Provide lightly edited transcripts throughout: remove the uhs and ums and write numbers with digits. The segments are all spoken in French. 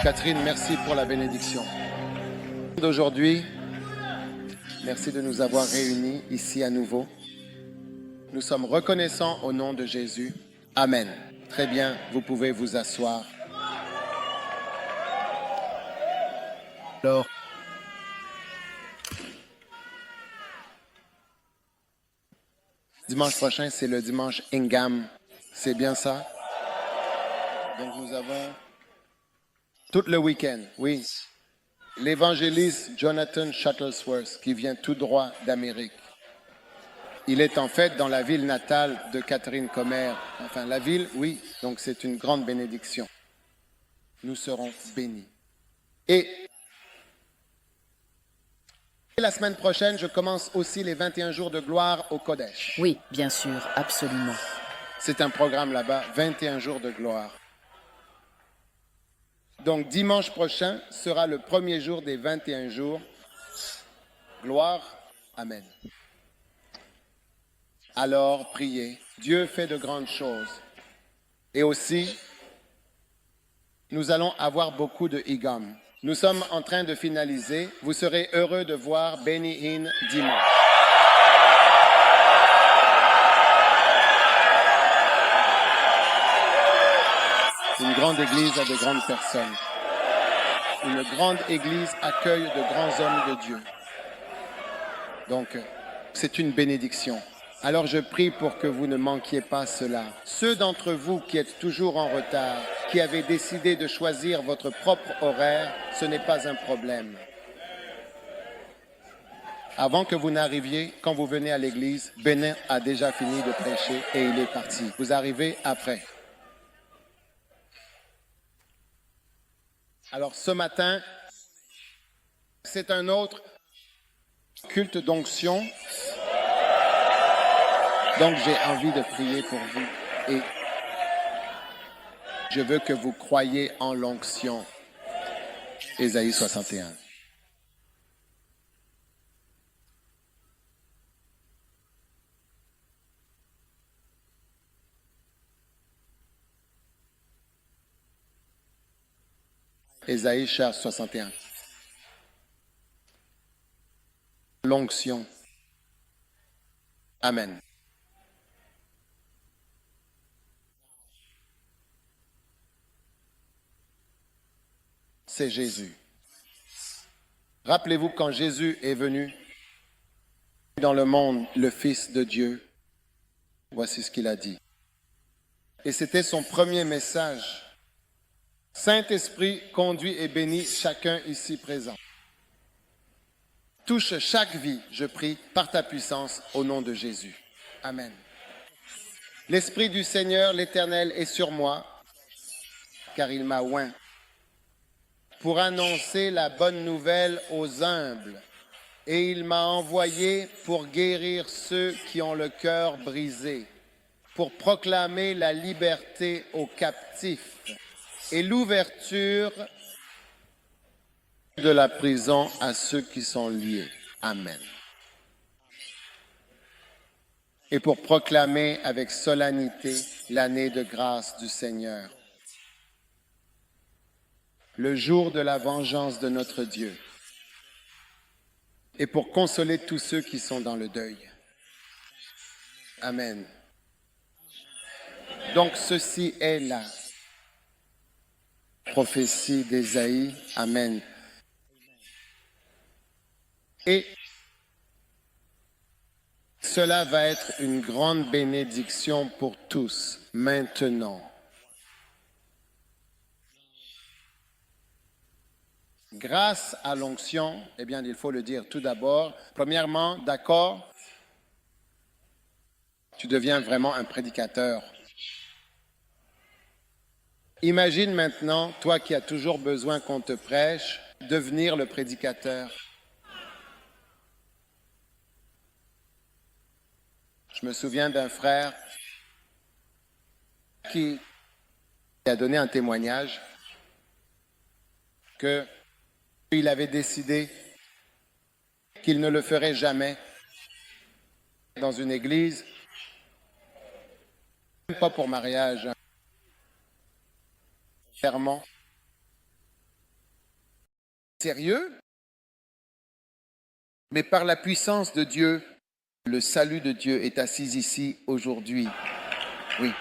Catherine, merci pour la bénédiction d'aujourd'hui. Merci de nous avoir réunis ici à nouveau. Nous sommes reconnaissants au nom de Jésus. Amen. Très bien, vous pouvez vous asseoir. Alors, dimanche prochain, c'est le dimanche Ingam. C'est bien ça? Donc nous avons tout le week-end, oui. L'évangéliste Jonathan Shuttlesworth, qui vient tout droit d'Amérique. Il est en fait dans la ville natale de Catherine Comer. Enfin, la ville, oui, donc c'est une grande bénédiction. Nous serons bénis. Et la semaine prochaine, je commence aussi les 21 jours de gloire au Kodesh. Oui, bien sûr, absolument. C'est un programme là-bas, 21 jours de gloire. Donc dimanche prochain sera le premier jour des 21 jours. Gloire, Amen. Alors, priez. Dieu fait de grandes choses. Et aussi, nous allons avoir beaucoup de Igam. Nous sommes en train de finaliser. Vous serez heureux de voir Benny Hinn dimanche. Une grande église a de grandes personnes. Une grande église accueille de grands hommes de Dieu. Donc, c'est une bénédiction. Alors je prie pour que vous ne manquiez pas cela. Ceux d'entre vous qui êtes toujours en retard, qui avez décidé de choisir votre propre horaire, ce n'est pas un problème. Avant que vous n'arriviez, quand vous venez à l'église, Benin a déjà fini de prêcher et il est parti. Vous arrivez après. Alors ce matin, c'est un autre culte d'onction. Donc j'ai envie de prier pour vous et je veux que vous croyiez en l'onction. Ésaïe 61. Ésaïe 61. L'onction. Amen. C'est Jésus. Rappelez-vous quand Jésus est venu dans le monde, le Fils de Dieu, voici ce qu'il a dit. Et c'était son premier message. Saint-Esprit, conduit et bénis chacun ici présent. Touche chaque vie, je prie, par ta puissance, au nom de Jésus. Amen. L'Esprit du Seigneur, l'Éternel, est sur moi, car il m'a oint pour annoncer la bonne nouvelle aux humbles. Et il m'a envoyé pour guérir ceux qui ont le cœur brisé, pour proclamer la liberté aux captifs et l'ouverture de la prison à ceux qui sont liés. Amen. Et pour proclamer avec solennité l'année de grâce du Seigneur, le jour de la vengeance de notre Dieu, et pour consoler tous ceux qui sont dans le deuil. Amen. Donc ceci est la prophétie d'Ésaïe. Amen. Et cela va être une grande bénédiction pour tous maintenant. Grâce à l'onction, eh bien, il faut le dire tout d'abord. Premièrement, d'accord, tu deviens vraiment un prédicateur. Imagine maintenant, toi qui as toujours besoin qu'on te prêche, devenir le prédicateur. Je me souviens d'un frère qui a donné un témoignage qu'il avait décidé qu'il ne le ferait jamais dans une église, même pas pour mariage, clairement. sérieux, mais par la puissance de Dieu, le salut de Dieu est assis ici aujourd'hui. Oui.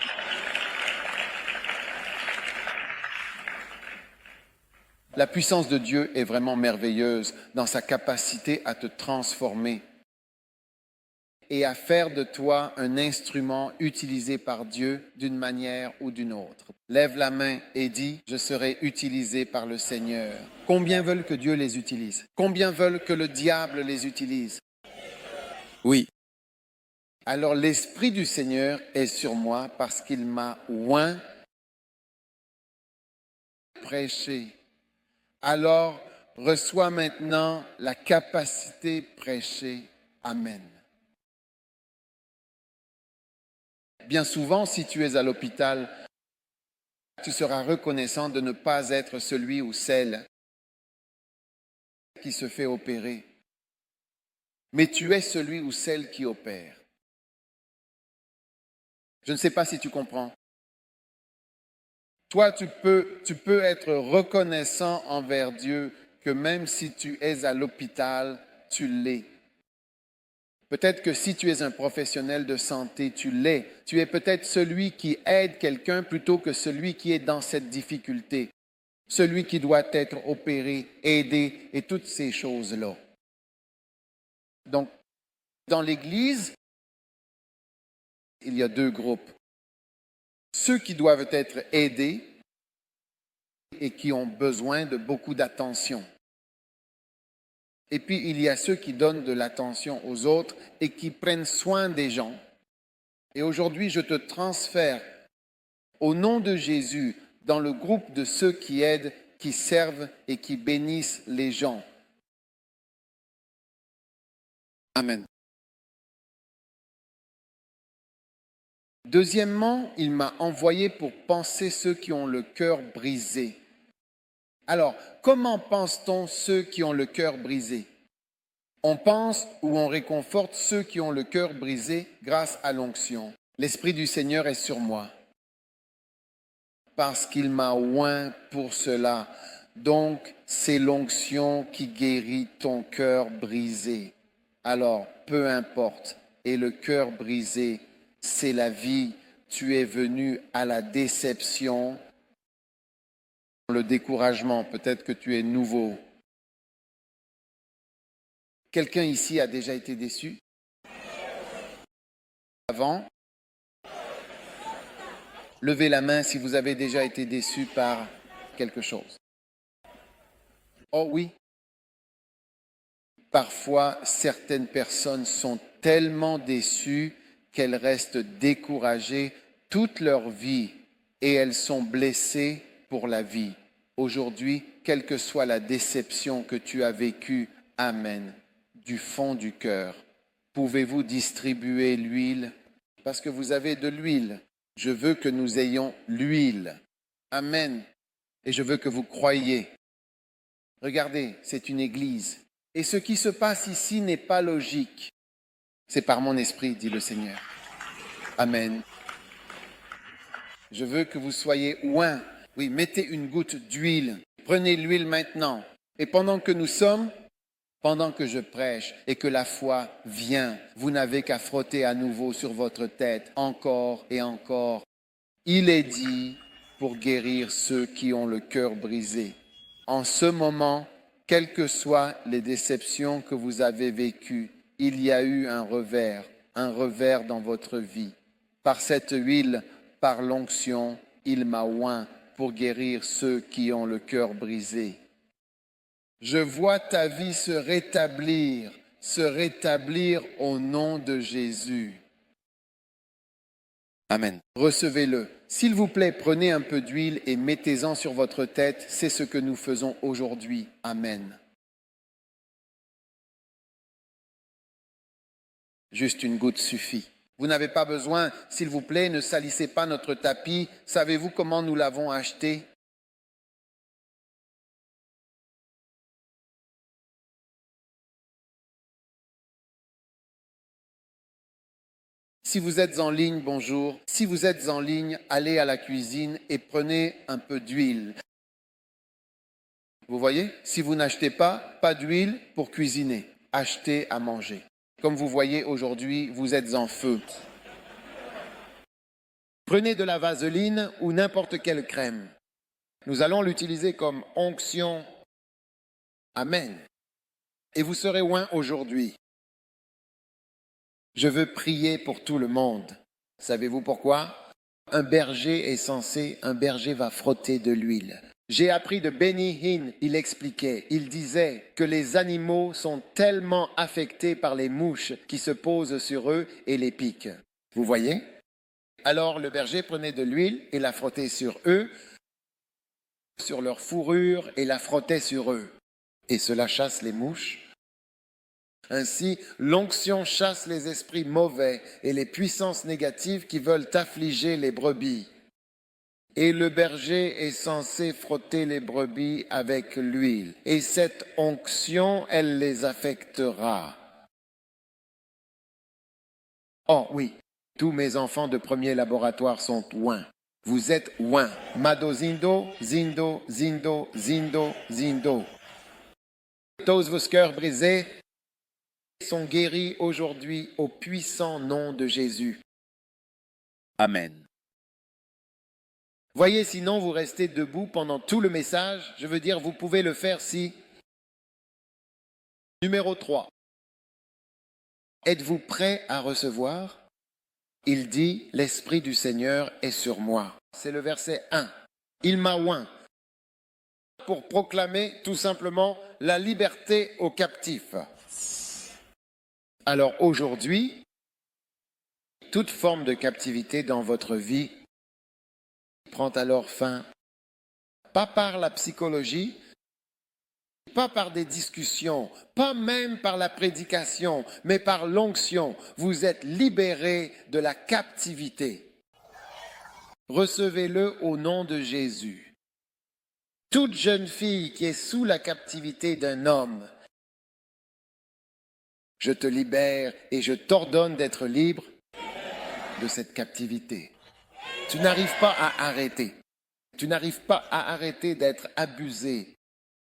La puissance de Dieu est vraiment merveilleuse dans sa capacité à te transformer et à faire de toi un instrument utilisé par Dieu d'une manière ou d'une autre. Lève la main et dis, je serai utilisé par le Seigneur. Combien veulent que Dieu les utilise? Combien veulent que le diable les utilise? Oui. Alors l'Esprit du Seigneur est sur moi parce qu'il m'a oint, prêché. Alors reçois maintenant la capacité prêcher. Amen. Bien souvent, si tu es à l'hôpital, tu seras reconnaissant de ne pas être celui ou celle qui se fait opérer, mais tu es celui ou celle qui opère. Je ne sais pas si tu comprends. Toi, tu peux être reconnaissant envers Dieu que même si tu es à l'hôpital, tu l'es. Peut-être que si tu es un professionnel de santé, tu l'es. Tu es peut-être celui qui aide quelqu'un plutôt que celui qui est dans cette difficulté, celui qui doit être opéré, aidé et toutes ces choses-là. Donc, dans l'Église, il y a deux groupes. Ceux qui doivent être aidés et qui ont besoin de beaucoup d'attention. Et puis, il y a ceux qui donnent de l'attention aux autres et qui prennent soin des gens. Et aujourd'hui, je te transfère au nom de Jésus dans le groupe de ceux qui aident, qui servent et qui bénissent les gens. Amen. Deuxièmement, il m'a envoyé pour panser ceux qui ont le cœur brisé. Alors, comment pense-t-on ceux qui ont le cœur brisé? On pense ou on réconforte ceux qui ont le cœur brisé grâce à l'onction. L'Esprit du Seigneur est sur moi, parce qu'il m'a oint pour cela. Donc, c'est l'onction qui guérit ton cœur brisé. Alors, peu importe, et le cœur brisé, c'est la vie. Tu es venu à la déception, le découragement. Peut-être que tu es nouveau. Quelqu'un ici a déjà été déçu? Avant? Levez la main si vous avez déjà été déçu par quelque chose. Oh oui. Parfois, certaines personnes sont tellement déçues qu'elles restent découragées toute leur vie et elles sont blessées pour la vie. Aujourd'hui, quelle que soit la déception que tu as vécue, amen, du fond du cœur, pouvez-vous distribuer l'huile? Parce que vous avez de l'huile. Je veux que nous ayons l'huile. Amen. Et je veux que vous croyiez. Regardez, c'est une église. Et ce qui se passe ici n'est pas logique. C'est par mon esprit, dit le Seigneur. Amen. Je veux que vous soyez oints. Oui, mettez une goutte d'huile. Prenez l'huile maintenant. Et pendant que je prêche et que la foi vient, vous n'avez qu'à frotter à nouveau sur votre tête, encore et encore. Il est dit pour guérir ceux qui ont le cœur brisé. En ce moment, quelles que soient les déceptions que vous avez vécues, il y a eu un revers dans votre vie. Par cette huile, par l'onction, il m'a oint pour guérir ceux qui ont le cœur brisé. Je vois ta vie se rétablir au nom de Jésus. Amen. Recevez-le. S'il vous plaît, prenez un peu d'huile et mettez-en sur votre tête. C'est ce que nous faisons aujourd'hui. Amen. Juste une goutte suffit. Vous n'avez pas besoin, s'il vous plaît, ne salissez pas notre tapis. Savez-vous comment nous l'avons acheté? Si vous êtes en ligne, bonjour. Si vous êtes en ligne, allez à la cuisine et prenez un peu d'huile. Vous voyez, si vous n'achetez pas d'huile pour cuisiner, achetez à manger. Comme vous voyez aujourd'hui, vous êtes en feu. Prenez de la vaseline ou n'importe quelle crème. Nous allons l'utiliser comme onction. Amen. Et vous serez oint aujourd'hui. Je veux prier pour tout le monde. Savez-vous pourquoi? Un berger va frotter de l'huile. J'ai appris de Benny Hinn, il expliquait, il disait que les animaux sont tellement affectés par les mouches qui se posent sur eux et les piquent. Vous voyez? Alors le berger prenait de l'huile et la frottait sur eux, sur leur fourrure et la frottait sur eux. Et cela chasse les mouches. Ainsi, l'onction chasse les esprits mauvais et les puissances négatives qui veulent affliger les brebis. Et le berger est censé frotter les brebis avec l'huile. Et cette onction, elle les affectera. Oh oui, tous mes enfants de premier laboratoire sont oints. Vous êtes oints. Mado zindo, zindo, zindo, zindo, zindo. Tous vos cœurs brisés sont guéris aujourd'hui au puissant nom de Jésus. Amen. Voyez, sinon vous restez debout pendant tout le message. Je veux dire, vous pouvez le faire si. Numéro 3. Êtes-vous prêt à recevoir? Il dit, l'Esprit du Seigneur est sur moi. C'est le verset 1. Il m'a oint pour proclamer tout simplement la liberté aux captifs. Alors aujourd'hui, toute forme de captivité dans votre vie prend alors fin, pas par la psychologie, pas par des discussions, pas même par la prédication, mais par l'onction. Vous êtes libérés de la captivité. Recevez-le au nom de Jésus. Toute jeune fille qui est sous la captivité d'un homme, je te libère et je t'ordonne d'être libre de cette captivité. Tu n'arrives pas à arrêter. Tu n'arrives pas à arrêter d'être abusé.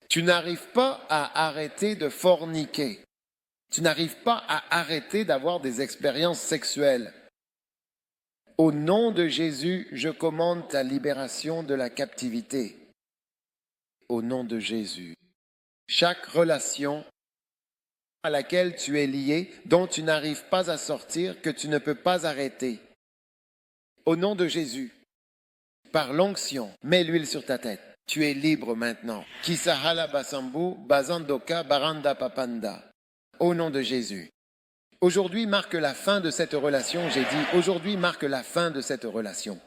Tu n'arrives pas à arrêter de forniquer. Tu n'arrives pas à arrêter d'avoir des expériences sexuelles. Au nom de Jésus, je commande ta libération de la captivité. Au nom de Jésus. Chaque relation à laquelle tu es lié, dont tu n'arrives pas à sortir, que tu ne peux pas arrêter. Au nom de Jésus, par l'onction, mets l'huile sur ta tête. Tu es libre maintenant. Kisahala basambu, bazandoka, baranda papanda. Au nom de Jésus. Aujourd'hui marque la fin de cette relation, j'ai dit, aujourd'hui marque la fin de cette relation.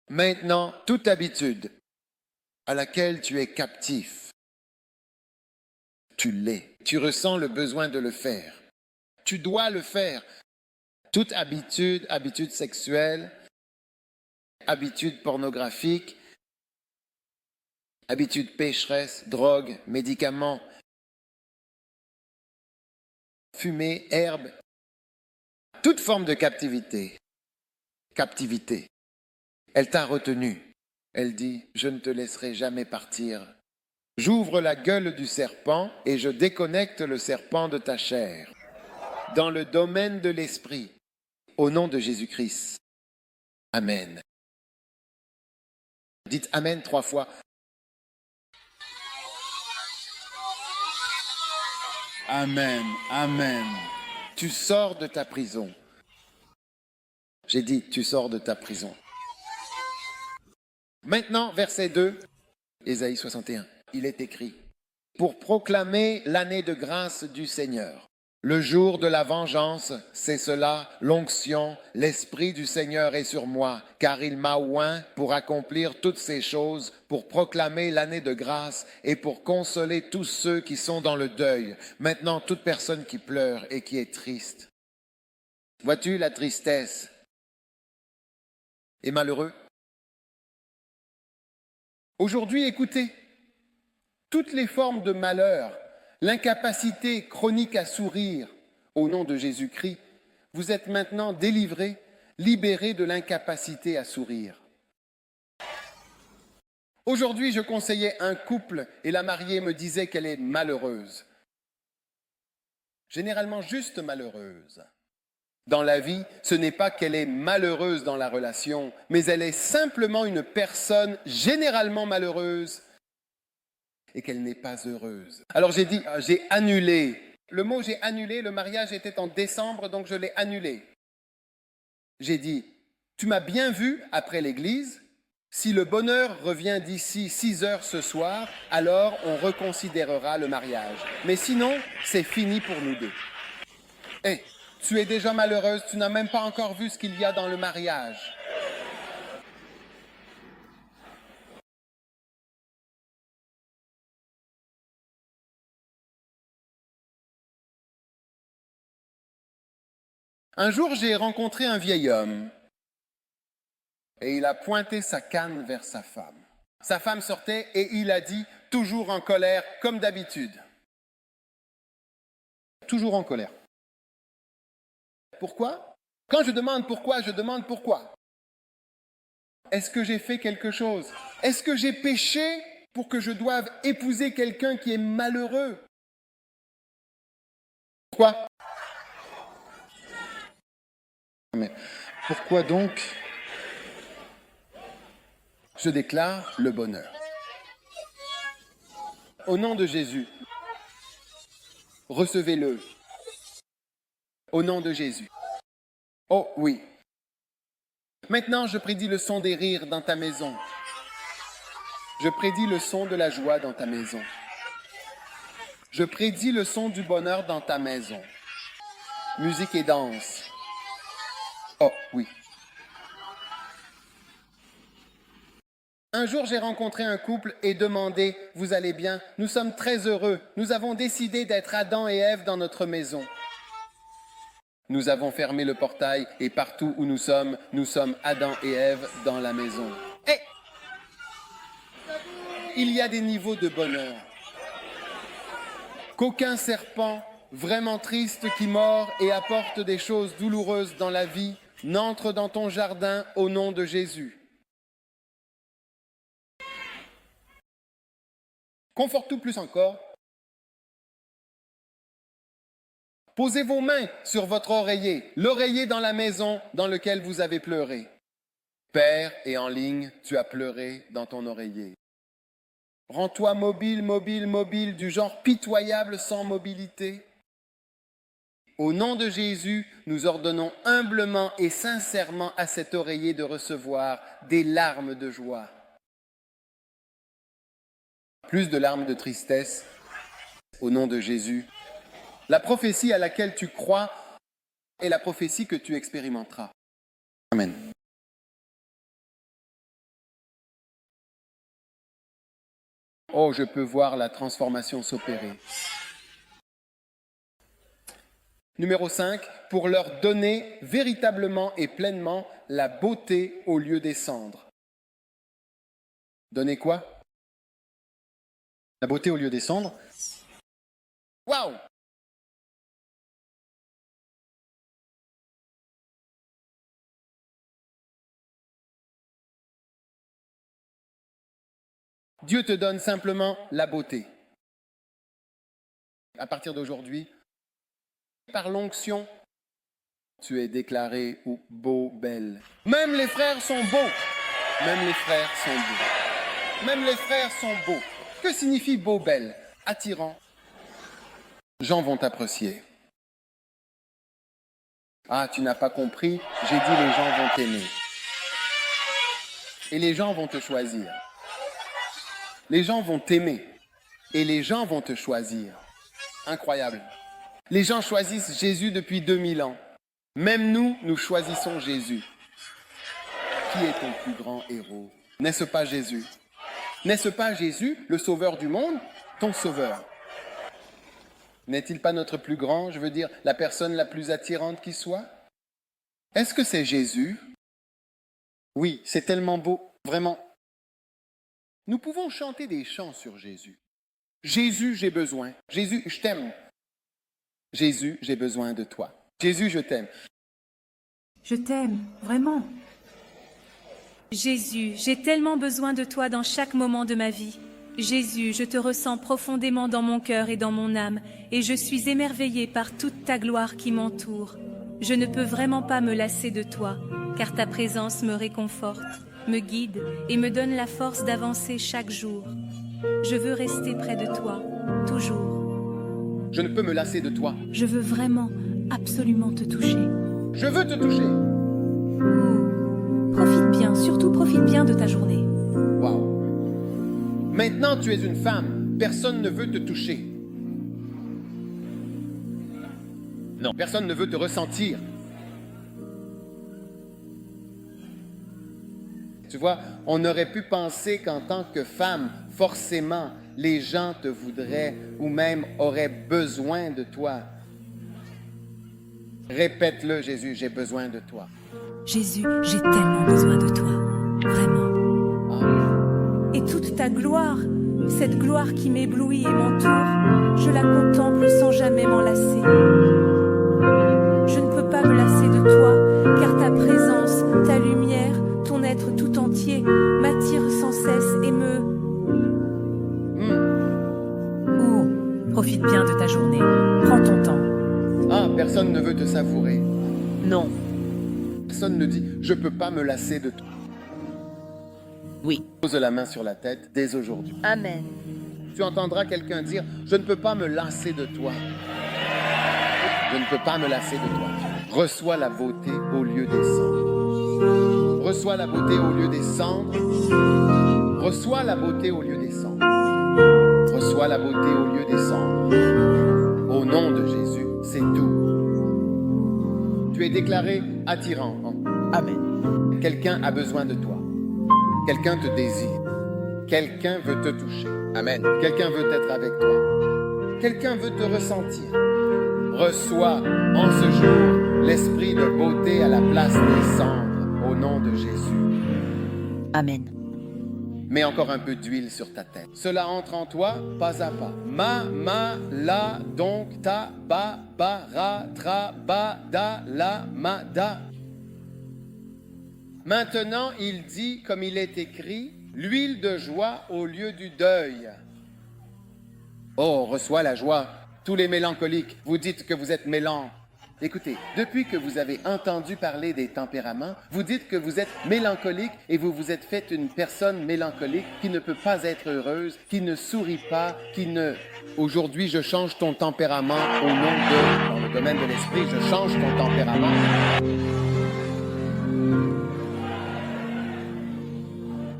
Maintenant, toute habitude à laquelle tu es captif, tu l'es. Tu ressens le besoin de le faire. Tu dois le faire. Toute habitude, habitude sexuelle, habitude pornographique, habitude pécheresse, drogue, médicaments, fumée, herbe, toute forme de captivité. Captivité. Elle t'a retenu. Elle dit, je ne te laisserai jamais partir. J'ouvre la gueule du serpent et je déconnecte le serpent de ta chair. Dans le domaine de l'esprit, au nom de Jésus-Christ. Amen. Dites Amen 3 fois. Amen. Amen. Tu sors de ta prison. J'ai dit, tu sors de ta prison. Maintenant, verset 2, Ésaïe 61. Il est écrit, pour proclamer l'année de grâce du Seigneur. Le jour de la vengeance, c'est cela, l'onction, l'Esprit du Seigneur est sur moi, car il m'a oint pour accomplir toutes ces choses, pour proclamer l'année de grâce et pour consoler tous ceux qui sont dans le deuil. Maintenant, toute personne qui pleure et qui est triste. Vois-tu la tristesse est malheureux? Aujourd'hui, écoutez, toutes les formes de malheur, l'incapacité chronique à sourire, au nom de Jésus-Christ, vous êtes maintenant délivrés, libérés de l'incapacité à sourire. Aujourd'hui, je conseillais un couple et la mariée me disait qu'elle est malheureuse. Généralement juste malheureuse. Dans la vie, ce n'est pas qu'elle est malheureuse dans la relation, mais elle est simplement une personne généralement malheureuse et qu'elle n'est pas heureuse. Alors j'ai dit, j'ai annulé. Le mot j'ai annulé, le mariage était en décembre, donc je l'ai annulé. J'ai dit, tu m'as bien vu après l'église, si le bonheur revient d'ici 6 heures ce soir, alors on reconsidérera le mariage. Mais sinon, c'est fini pour nous deux. Hé, tu es déjà malheureuse, tu n'as même pas encore vu ce qu'il y a dans le mariage. Un jour, j'ai rencontré un vieil homme et il a pointé sa canne vers sa femme. Sa femme sortait et il a dit, toujours en colère, comme d'habitude. Toujours en colère. Pourquoi? Quand je demande pourquoi, je demande pourquoi. Est-ce que j'ai fait quelque chose? Est-ce que j'ai péché pour que je doive épouser quelqu'un qui est malheureux? Pourquoi? Mais pourquoi donc? Je déclare le bonheur. Au nom de Jésus, recevez-le. Au nom de Jésus. Oh oui. Maintenant, je prédis le son des rires dans ta maison. Je prédis le son de la joie dans ta maison. Je prédis le son du bonheur dans ta maison. Musique et danse. Oh oui. Un jour, j'ai rencontré un couple et demandé, vous allez bien? Nous sommes très heureux. Nous avons décidé d'être Adam et Ève dans notre maison. Nous avons fermé le portail et partout où nous sommes Adam et Ève dans la maison. Et il y a des niveaux de bonheur. Qu'aucun serpent vraiment triste qui mord et apporte des choses douloureuses dans la vie n'entre dans ton jardin au nom de Jésus. Conforte-vous plus encore. Posez vos mains sur votre oreiller, l'oreiller dans la maison dans lequel vous avez pleuré. Père est en ligne, tu as pleuré dans ton oreiller. Rends-toi mobile, mobile, mobile, du genre pitoyable sans mobilité. Au nom de Jésus, nous ordonnons humblement et sincèrement à cet oreiller de recevoir des larmes de joie. Plus de larmes de tristesse, au nom de Jésus. La prophétie à laquelle tu crois est la prophétie que tu expérimenteras. Amen. Oh, je peux voir la transformation s'opérer. Numéro 5, pour leur donner véritablement et pleinement la beauté au lieu des cendres. Donner quoi? La beauté au lieu des cendres. Waouh! Dieu te donne simplement la beauté. À partir d'aujourd'hui, par l'onction, tu es déclaré beau, belle. Même les frères sont beaux. Même les frères sont beaux. Même les frères sont beaux. Que signifie beau, belle? Attirant. Gens vont t'apprécier. Ah, tu n'as pas compris, j'ai dit les gens vont t'aimer. Et les gens vont te choisir. Les gens vont t'aimer. Et les gens vont te choisir. Incroyable. Les gens choisissent Jésus depuis 2000 ans. Même nous, nous choisissons Jésus. Qui est ton plus grand héros? N'est-ce pas Jésus? N'est-ce pas Jésus, le sauveur du monde, ton sauveur? N'est-il pas notre plus grand, je veux dire, la personne la plus attirante qui soit? Est-ce que c'est Jésus? Oui, c'est tellement beau, vraiment. Nous pouvons chanter des chants sur Jésus. Jésus, j'ai besoin. Jésus, je t'aime. Jésus, j'ai besoin de toi. Jésus, je t'aime. Je t'aime, vraiment. Jésus, j'ai tellement besoin de toi dans chaque moment de ma vie. Jésus, je te ressens profondément dans mon cœur et dans mon âme, et je suis émerveillée par toute ta gloire qui m'entoure. Je ne peux vraiment pas me lasser de toi, car ta présence me réconforte, me guide et me donne la force d'avancer chaque jour. Je veux rester près de toi, toujours. Je ne peux me lasser de toi. Je veux vraiment, absolument te toucher. Je veux te toucher. Profite bien, surtout profite bien de ta journée. Waouh. Maintenant, tu es une femme. Personne ne veut te toucher. Non, personne ne veut te ressentir. Tu vois, on aurait pu penser qu'en tant que femme, forcément, les gens te voudraient ou même auraient besoin de toi. Répète-le, Jésus, j'ai besoin de toi. Jésus, j'ai tellement besoin de toi. Vraiment. Amen. Et toute ta gloire, cette gloire qui m'éblouit et m'entoure, je la contemple sans jamais m'en lasser. Je ne peux pas me lasser de toi, car ta présence, ta lumière, ton être tout entier m'attire sans cesse et me... Oh, profite bien de ta journée. Prends ton temps. Ah, personne ne veut te savourer. Non. Personne ne dit « je ne peux pas me lasser de toi Oui. ». Pose la main sur la tête dès aujourd'hui. Amen. Tu entendras quelqu'un dire « je ne peux pas me lasser de toi ». Je ne peux pas me lasser de toi. Reçois la beauté au lieu des cendres. Reçois la beauté au lieu des cendres. Reçois la beauté au lieu des cendres. Reçois la beauté au lieu des cendres. Au nom de Jésus, c'est tout. Tu es déclaré attirant. Amen. Quelqu'un a besoin de toi. Quelqu'un te désire. Quelqu'un veut te toucher. Amen. Quelqu'un veut être avec toi. Quelqu'un veut te ressentir. Reçois en ce jour l'esprit de beauté à la place des cendres, au nom de Jésus. Amen. Mets encore un peu d'huile sur ta tête. Cela entre en toi pas à pas. Ma, la, donc, ta, ba, ra, tra, ba, da, la, ma, da. Maintenant, il dit, comme il est écrit, l'huile de joie au lieu du deuil. Oh, reçois la joie. Tous les mélancoliques, vous dites que vous êtes mélan. Écoutez, depuis que vous avez entendu parler des tempéraments, vous dites que vous êtes mélancolique et vous vous êtes fait une personne mélancolique qui ne peut pas être heureuse, qui ne sourit pas, qui ne... Aujourd'hui, je change ton tempérament au nom de... Dans le domaine de l'esprit, je change ton tempérament.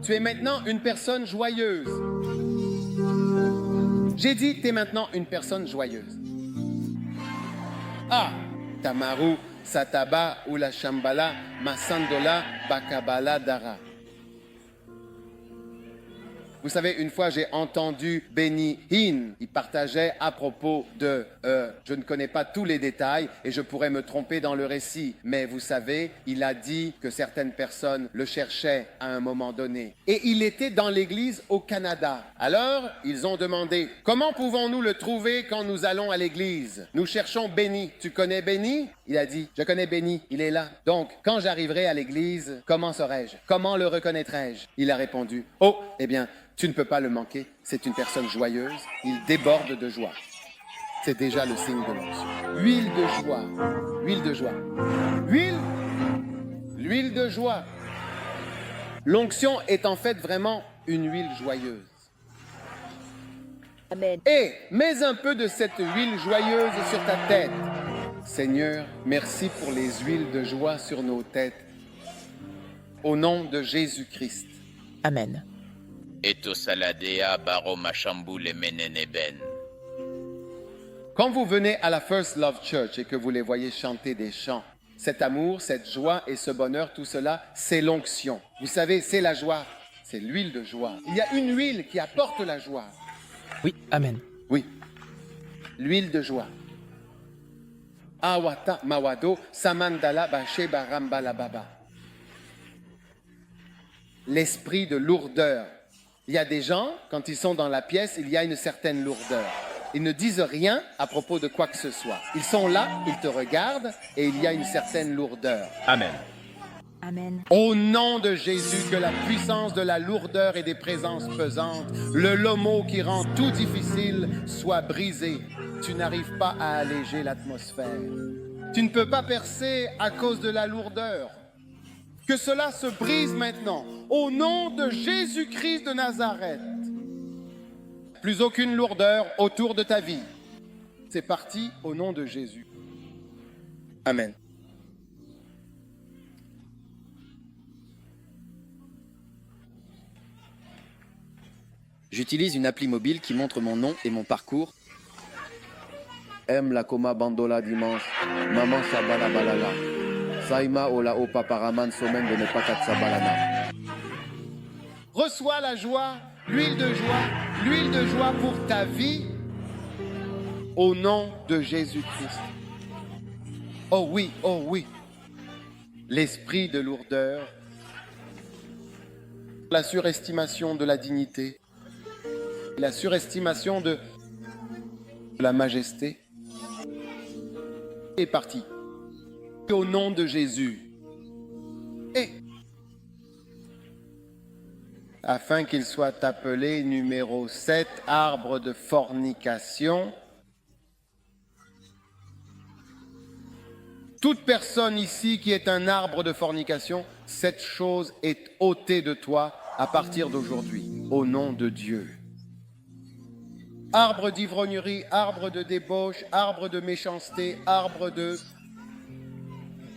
Tu es maintenant une personne joyeuse. J'ai dit, tu es maintenant une personne joyeuse. Ah, Tamaru, Sataba, Ula Shambala, Masandola, Bakabala, Dara. Vous savez, une fois, j'ai entendu Benny Hinn. Il partageait à propos de... je ne connais pas tous les détails et je pourrais me tromper dans le récit. Mais vous savez, il a dit que certaines personnes le cherchaient à un moment donné. Et il était dans l'église au Canada. Alors, ils ont demandé, comment pouvons-nous le trouver quand nous allons à l'église? Nous cherchons Benny. Tu connais Benny? Il a dit, je connais Benny, il est là. Donc, quand j'arriverai à l'église, comment saurais-je? Comment le reconnaîtrai-je? Il a répondu, oh, eh bien... Tu ne peux pas le manquer, c'est une personne joyeuse, il déborde de joie. C'est déjà le signe de l'onction. Huile de joie, huile de joie. L'huile de joie. L'onction est en fait vraiment une huile joyeuse. Amen. Et mets un peu de cette huile joyeuse sur ta tête. Seigneur, merci pour les huiles de joie sur nos têtes. Au nom de Jésus-Christ. Amen. Eto saladea baro machambule meneneben. Quand vous venez à la First Love Church et que vous les voyez chanter des chants, cet amour, cette joie et ce bonheur, tout cela, c'est l'onction. Vous savez, c'est la joie, c'est l'huile de joie. Il y a une huile qui apporte la joie. Oui, amen. Oui, l'huile de joie. Awata mawado samandala bache barambala baba. L'esprit de lourdeur. Il y a des gens, quand ils sont dans la pièce, il y a une certaine lourdeur. Ils ne disent rien à propos de quoi que ce soit. Ils sont là, ils te regardent et il y a une certaine lourdeur. Amen. Amen. Au nom de Jésus, que la puissance de la lourdeur et des présences pesantes, le lomo qui rend tout difficile, soit brisé. Tu n'arrives pas à alléger l'atmosphère. Tu ne peux pas percer à cause de la lourdeur. Que cela se brise maintenant, au nom de Jésus-Christ de Nazareth. Plus aucune lourdeur autour de ta vie. C'est parti au nom de Jésus. Amen. J'utilise une appli mobile qui montre mon nom et mon parcours. M la coma bandola dimanche, maman sabala balala. Saima ola o paparaman somen de ne pas balana. Reçois la joie, l'huile de joie pour ta vie, au nom de Jésus-Christ. Oh oui, l'esprit de lourdeur, la surestimation de la dignité, la surestimation de la majesté est parti. Au nom de Jésus. Et afin qu'il soit appelé numéro 7, arbre de fornication. Toute personne ici qui est un arbre de fornication, cette chose est ôtée de toi à partir d'aujourd'hui, au nom de Dieu. Arbre d'ivrognerie, arbre de débauche, arbre de méchanceté, arbre de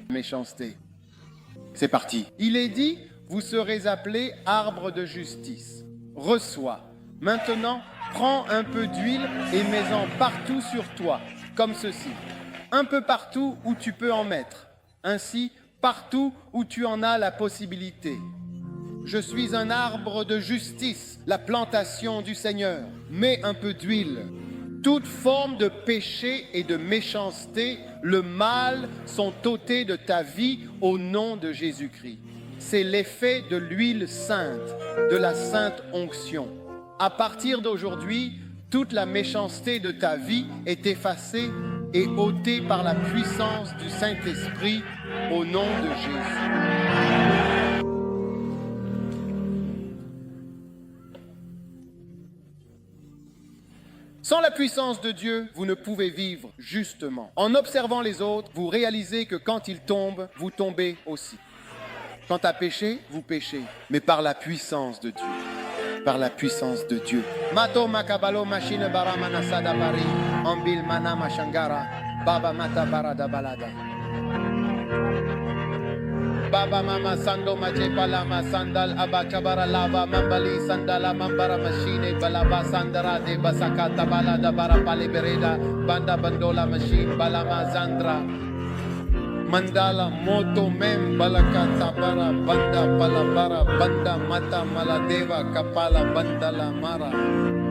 méchanceté. C'est parti. Il est dit, vous serez appelés arbre de justice. Reçois. Maintenant, prends un peu d'huile et mets-en partout sur toi, comme ceci. Un peu partout où tu peux en mettre. Ainsi, partout où tu en as la possibilité. Je suis un arbre de justice, la plantation du Seigneur. Mets un peu d'huile. Toute forme de péché et de méchanceté, le mal sont ôtés de ta vie au nom de Jésus-Christ. C'est l'effet de l'huile sainte, de la sainte onction. À partir d'aujourd'hui, toute la méchanceté de ta vie est effacée et ôtée par la puissance du Saint-Esprit au nom de Jésus. Sans la puissance de Dieu, vous ne pouvez vivre justement. En observant les autres, vous réalisez que quand ils tombent, vous tombez aussi. Quand tu as péché, vous péchez, mais par la puissance de Dieu. Par la puissance de Dieu. Mato makabalo machine bara manasada bari, ambil mana mashangara, baba mata barada balada. Baba mama sando maje palama sandal abakabara lava mambali sandala mambara machine balaba sandara de basakata balada bara palibereda banda bandola machine balama zandra mandala moto mem balakata bara banda palabara banda mata maladeva kapala bandala mara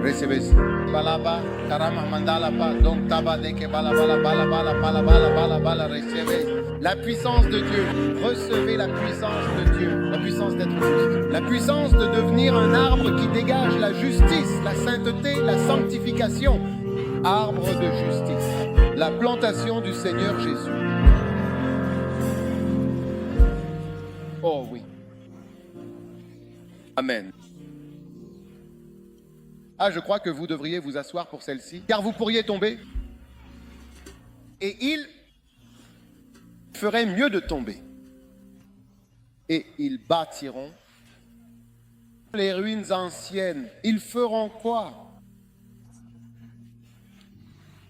recebes balaba karama mandala pa donc taba de que bala bala bala bala bala bala bala bala recebes la puissance de Dieu. Recevez la puissance de Dieu, la puissance d'être juste, la puissance de devenir un arbre qui dégage la justice, la sainteté, la sanctification. Arbre de justice, la plantation du Seigneur Jésus. Oh oui. Amen. Ah, je crois que vous devriez vous asseoir pour celle-ci, car vous pourriez tomber. Et il ferait mieux de tomber. Et ils bâtiront les ruines anciennes. Ils feront quoi?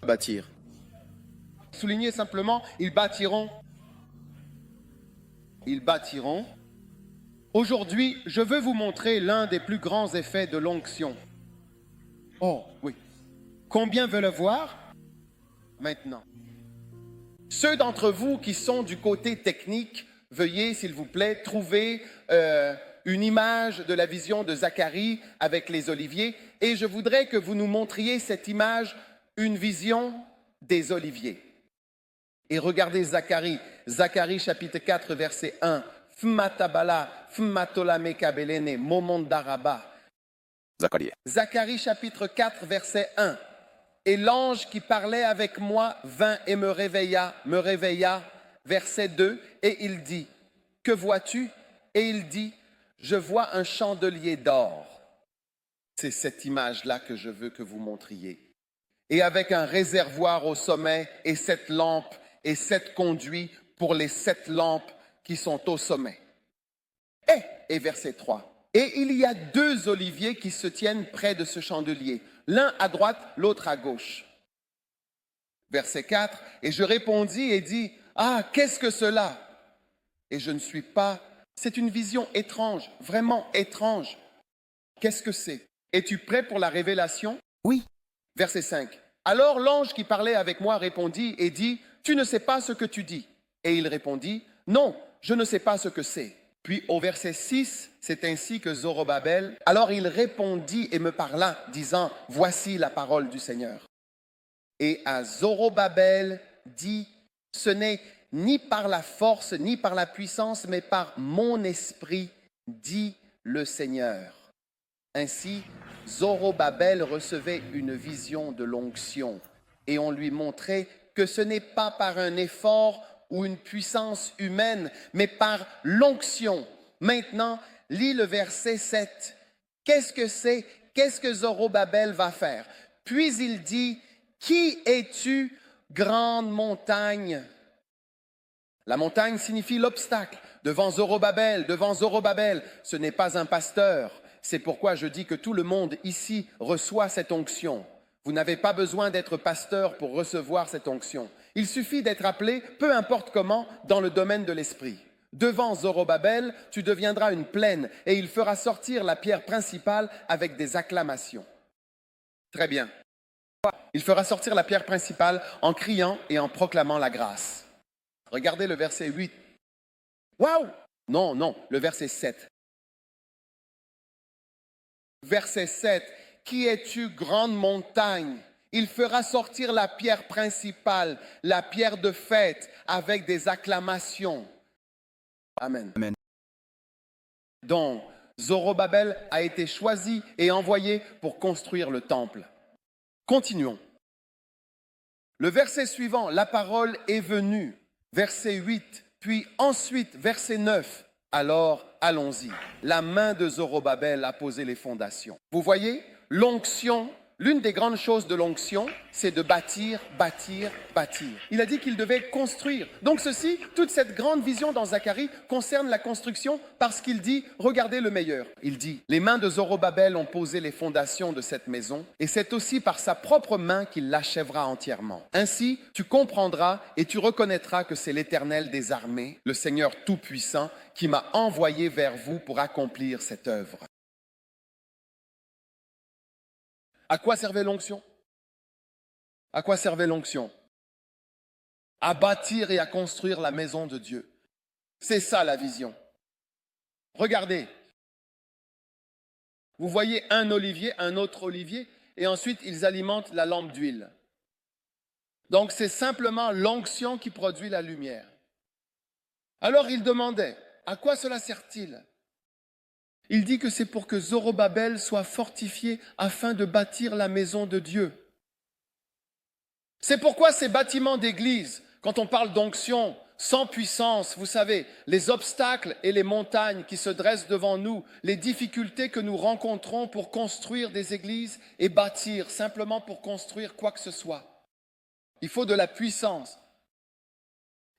Bâtir. Souligner simplement, ils bâtiront. Ils bâtiront. Aujourd'hui, je veux vous montrer l'un des plus grands effets de l'onction. Oh, oui. Combien veulent le voir? Maintenant. Ceux d'entre vous qui sont du côté technique, veuillez, s'il vous plaît, trouver une image de la vision de Zacharie avec les oliviers. Et je voudrais que vous nous montriez cette image, une vision des oliviers. Et regardez Zacharie, Zacharie chapitre 4, verset 1. Fmatabala, fmatolame kabelene, momondaraba. Zacharie. Zacharie chapitre 4, verset 1. Et l'ange qui parlait avec moi vint et me réveilla, verset 2, et il dit, « Que vois-tu » Et il dit « Je vois un chandelier d'or. » C'est cette image-là que je veux que vous montriez. Et avec un réservoir au sommet et 7 lampes et 7 conduits pour les 7 lampes qui sont au sommet. Et verset 3. Et il y a 2 oliviers qui se tiennent près de ce chandelier, l'un à droite, l'autre à gauche. Verset 4. Et je répondis et dis, « Ah, qu'est-ce que cela ?» Et je ne suis pas... C'est une vision étrange, vraiment étrange. Qu'est-ce que c'est? Es-tu prêt pour la révélation? Oui. Verset 5. Alors l'ange qui parlait avec moi répondit et dit, « Tu ne sais pas ce que tu dis. » Et il répondit, « Non, je ne sais pas ce que c'est. » Puis au verset 6, c'est ainsi que Zorobabel, alors il répondit et me parla, disant, « Voici la parole du Seigneur. » Et à Zorobabel dit, « Ce n'est ni par la force, ni par la puissance, mais par mon esprit, dit le Seigneur. » Ainsi, Zorobabel recevait une vision de l'onction et on lui montrait que ce n'est pas par un effort ou une puissance humaine, mais par l'onction. Maintenant, lis le verset 7. Qu'est-ce que c'est? Qu'est-ce que Zorobabel va faire? Puis il dit, « Qui es-tu, grande montagne ?» La montagne signifie l'obstacle. Devant Zorobabel, ce n'est pas un pasteur. C'est pourquoi je dis que tout le monde ici reçoit cette onction. Vous n'avez pas besoin d'être pasteur pour recevoir cette onction. Il suffit d'être appelé, peu importe comment, dans le domaine de l'esprit. Devant Zorobabel, tu deviendras une plaine et il fera sortir la pierre principale avec des acclamations. Très bien. Il fera sortir la pierre principale en criant et en proclamant la grâce. Regardez le verset 8. Waouh! Non, le verset 7. Verset 7. Qui es-tu, grande montagne? Il fera sortir la pierre principale, la pierre de fête, avec des acclamations. Amen. Amen. Donc, Zorobabel a été choisi et envoyé pour construire le temple. Continuons. Le verset suivant, la parole est venue. Verset 8, puis ensuite, verset 9. Alors, allons-y. La main de Zorobabel a posé les fondations. Vous voyez, l'onction, l'une des grandes choses de l'onction, c'est de bâtir, bâtir, bâtir. Il a dit qu'il devait construire. Donc ceci, toute cette grande vision dans Zacharie concerne la construction parce qu'il dit, regardez le meilleur. Il dit, les mains de Zorobabel ont posé les fondations de cette maison et c'est aussi par sa propre main qu'il l'achèvera entièrement. Ainsi, tu comprendras et tu reconnaîtras que c'est l'Éternel des armées, le Seigneur Tout-Puissant, qui m'a envoyé vers vous pour accomplir cette œuvre. À quoi servait l'onction? À quoi servait l'onction? À bâtir et à construire la maison de Dieu. C'est ça la vision. Regardez. Vous voyez un olivier, un autre olivier, et ensuite ils alimentent la lampe d'huile. Donc c'est simplement l'onction qui produit la lumière. Alors il demandait, à quoi cela sert-il? Il dit que c'est pour que Zorobabel soit fortifié afin de bâtir la maison de Dieu. C'est pourquoi ces bâtiments d'église, quand on parle d'onction, sans puissance, vous savez, les obstacles et les montagnes qui se dressent devant nous, les difficultés que nous rencontrons pour construire des églises et bâtir, simplement pour construire quoi que ce soit. Il faut de la puissance.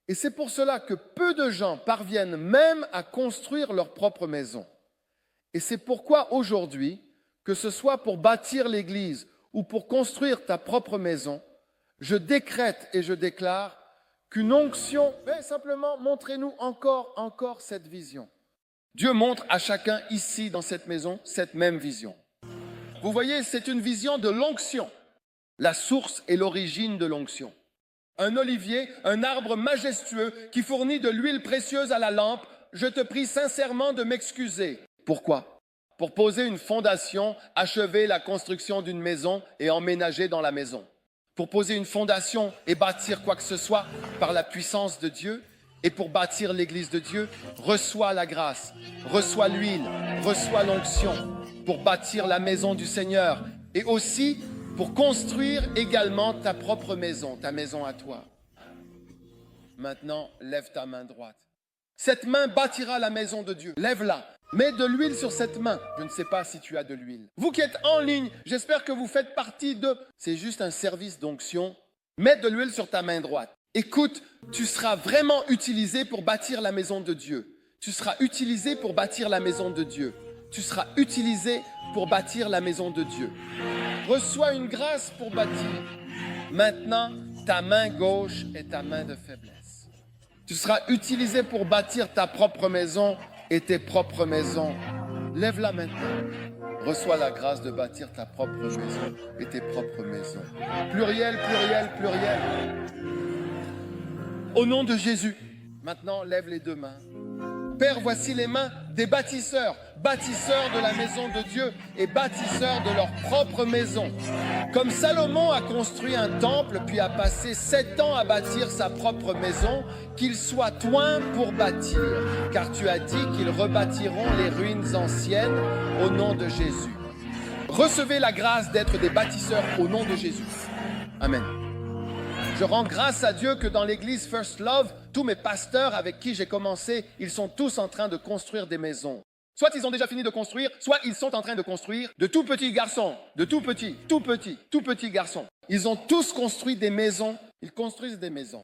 Et c'est pour cela que peu de gens parviennent même à construire leur propre maison. Et c'est pourquoi aujourd'hui, que ce soit pour bâtir l'église ou pour construire ta propre maison, je décrète et je déclare qu'une onction, mais simplement montrez-nous encore cette vision. Dieu montre à chacun ici dans cette maison cette même vision. Vous voyez, c'est une vision de l'onction, la source et l'origine de l'onction. Un olivier, un arbre majestueux qui fournit de l'huile précieuse à la lampe, je te prie sincèrement de m'excuser. Pourquoi? Pour poser une fondation, achever la construction d'une maison et emménager dans la maison. Pour poser une fondation et bâtir quoi que ce soit par la puissance de Dieu et pour bâtir l'église de Dieu, reçois la grâce, reçois l'huile, reçois l'onction pour bâtir la maison du Seigneur et aussi pour construire également ta propre maison, ta maison à toi. Maintenant, lève ta main droite. Cette main bâtira la maison de Dieu. Lève-la. Mets de l'huile sur cette main. Je ne sais pas si tu as de l'huile. Vous qui êtes en ligne, j'espère que vous faites partie de... C'est juste un service d'onction. Mets de l'huile sur ta main droite. Écoute, tu seras vraiment utilisé pour bâtir la maison de Dieu. Tu seras utilisé pour bâtir la maison de Dieu. Tu seras utilisé pour bâtir la maison de Dieu. Reçois une grâce pour bâtir. Maintenant, ta main gauche est ta main de faiblesse. Tu seras utilisé pour bâtir ta propre maison et tes propres maisons. Lève-la maintenant. Reçois la grâce de bâtir ta propre maison et tes propres maisons. Pluriel, pluriel, pluriel. Au nom de Jésus, maintenant lève les deux mains. Père, voici les mains des bâtisseurs, bâtisseurs de la maison de Dieu et bâtisseurs de leur propre maison. Comme Salomon a construit un temple puis a passé 7 ans à bâtir sa propre maison, qu'ils soient toins pour bâtir, car tu as dit qu'ils rebâtiront les ruines anciennes au nom de Jésus. Recevez la grâce d'être des bâtisseurs au nom de Jésus. Amen. Je rends grâce à Dieu que dans l'église First Love, tous mes pasteurs avec qui j'ai commencé, ils sont tous en train de construire des maisons. Soit ils ont déjà fini de construire, soit ils sont en train de construire de tout petits garçons, de tout petits garçons. Ils ont tous construit des maisons, ils construisent des maisons.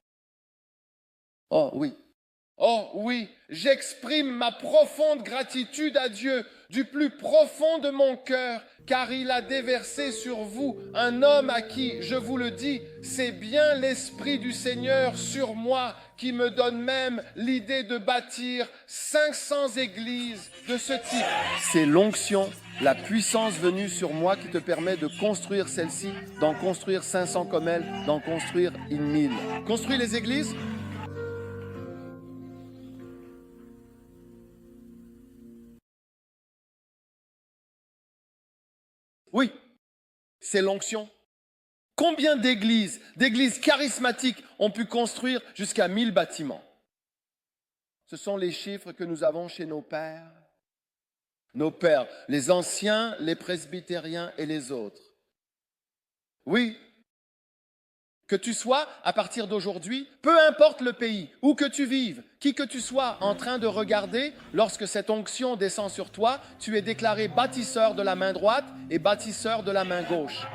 Oh oui, j'exprime ma profonde gratitude à Dieu du plus profond de mon cœur, car il a déversé sur vous un homme à qui, je vous le dis, c'est bien l'Esprit du Seigneur sur moi qui me donne même l'idée de bâtir 500 églises de ce type. C'est l'onction, la puissance venue sur moi qui te permet de construire celle-ci, d'en construire 500 comme elle, d'en construire 1000. Construis les églises. Oui, c'est l'onction. Combien d'églises charismatiques ont pu construire jusqu'à 1000 bâtiments? Ce sont les chiffres que nous avons chez nos pères. Nos pères, les anciens, les presbytériens et les autres. Oui, que tu sois, à partir d'aujourd'hui, peu importe le pays, où que tu vives, qui que tu sois en train de regarder, lorsque cette onction descend sur toi, tu es déclaré bâtisseur de la main droite et bâtisseur de la main gauche.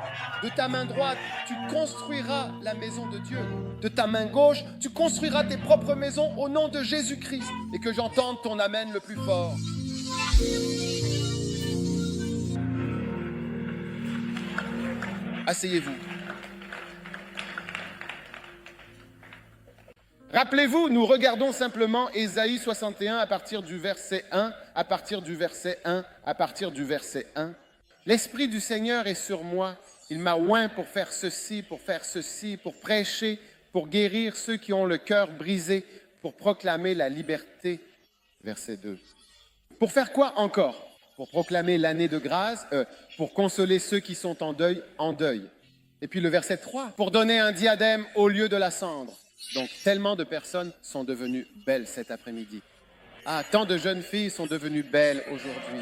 De ta main droite, tu construiras la maison de Dieu. De ta main gauche, tu construiras tes propres maisons au nom de Jésus-Christ. Et que j'entende ton amen le plus fort. Asseyez-vous. Rappelez-vous, nous regardons simplement Ésaïe 61 à partir du verset 1, à partir du verset 1, à partir du verset 1. L'Esprit du Seigneur est sur moi. Il m'a oint pour faire ceci, pour prêcher, pour guérir ceux qui ont le cœur brisé, pour proclamer la liberté. Verset 2. Pour faire quoi encore? Pour proclamer l'année de grâce, pour consoler ceux qui sont en deuil. Et puis le verset 3, pour donner un diadème au lieu de la cendre. Donc, tellement de personnes sont devenues belles cet après-midi. Ah, tant de jeunes filles sont devenues belles aujourd'hui.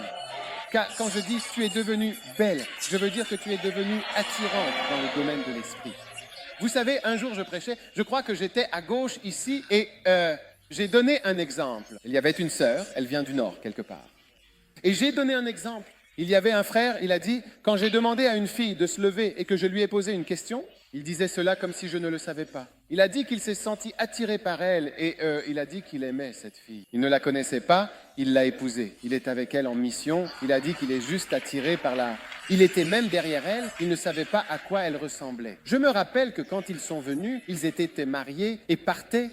Quand je dis tu es devenue belle, je veux dire que tu es devenue attirante dans le domaine de l'esprit. Vous savez, un jour je prêchais, je crois que j'étais à gauche ici et j'ai donné un exemple. Il y avait une sœur, elle vient du nord quelque part. Et j'ai donné un exemple. Il y avait un frère, il a dit, quand j'ai demandé à une fille de se lever et que je lui ai posé une question, il disait cela comme si je ne le savais pas. Il a dit qu'il s'est senti attiré par elle et il a dit qu'il aimait cette fille. Il ne la connaissait pas, il l'a épousée. Il est avec elle en mission. Il a dit qu'il est juste attiré par la... Il était même derrière elle, il ne savait pas à quoi elle ressemblait. Je me rappelle que quand ils sont venus, ils étaient mariés et partaient.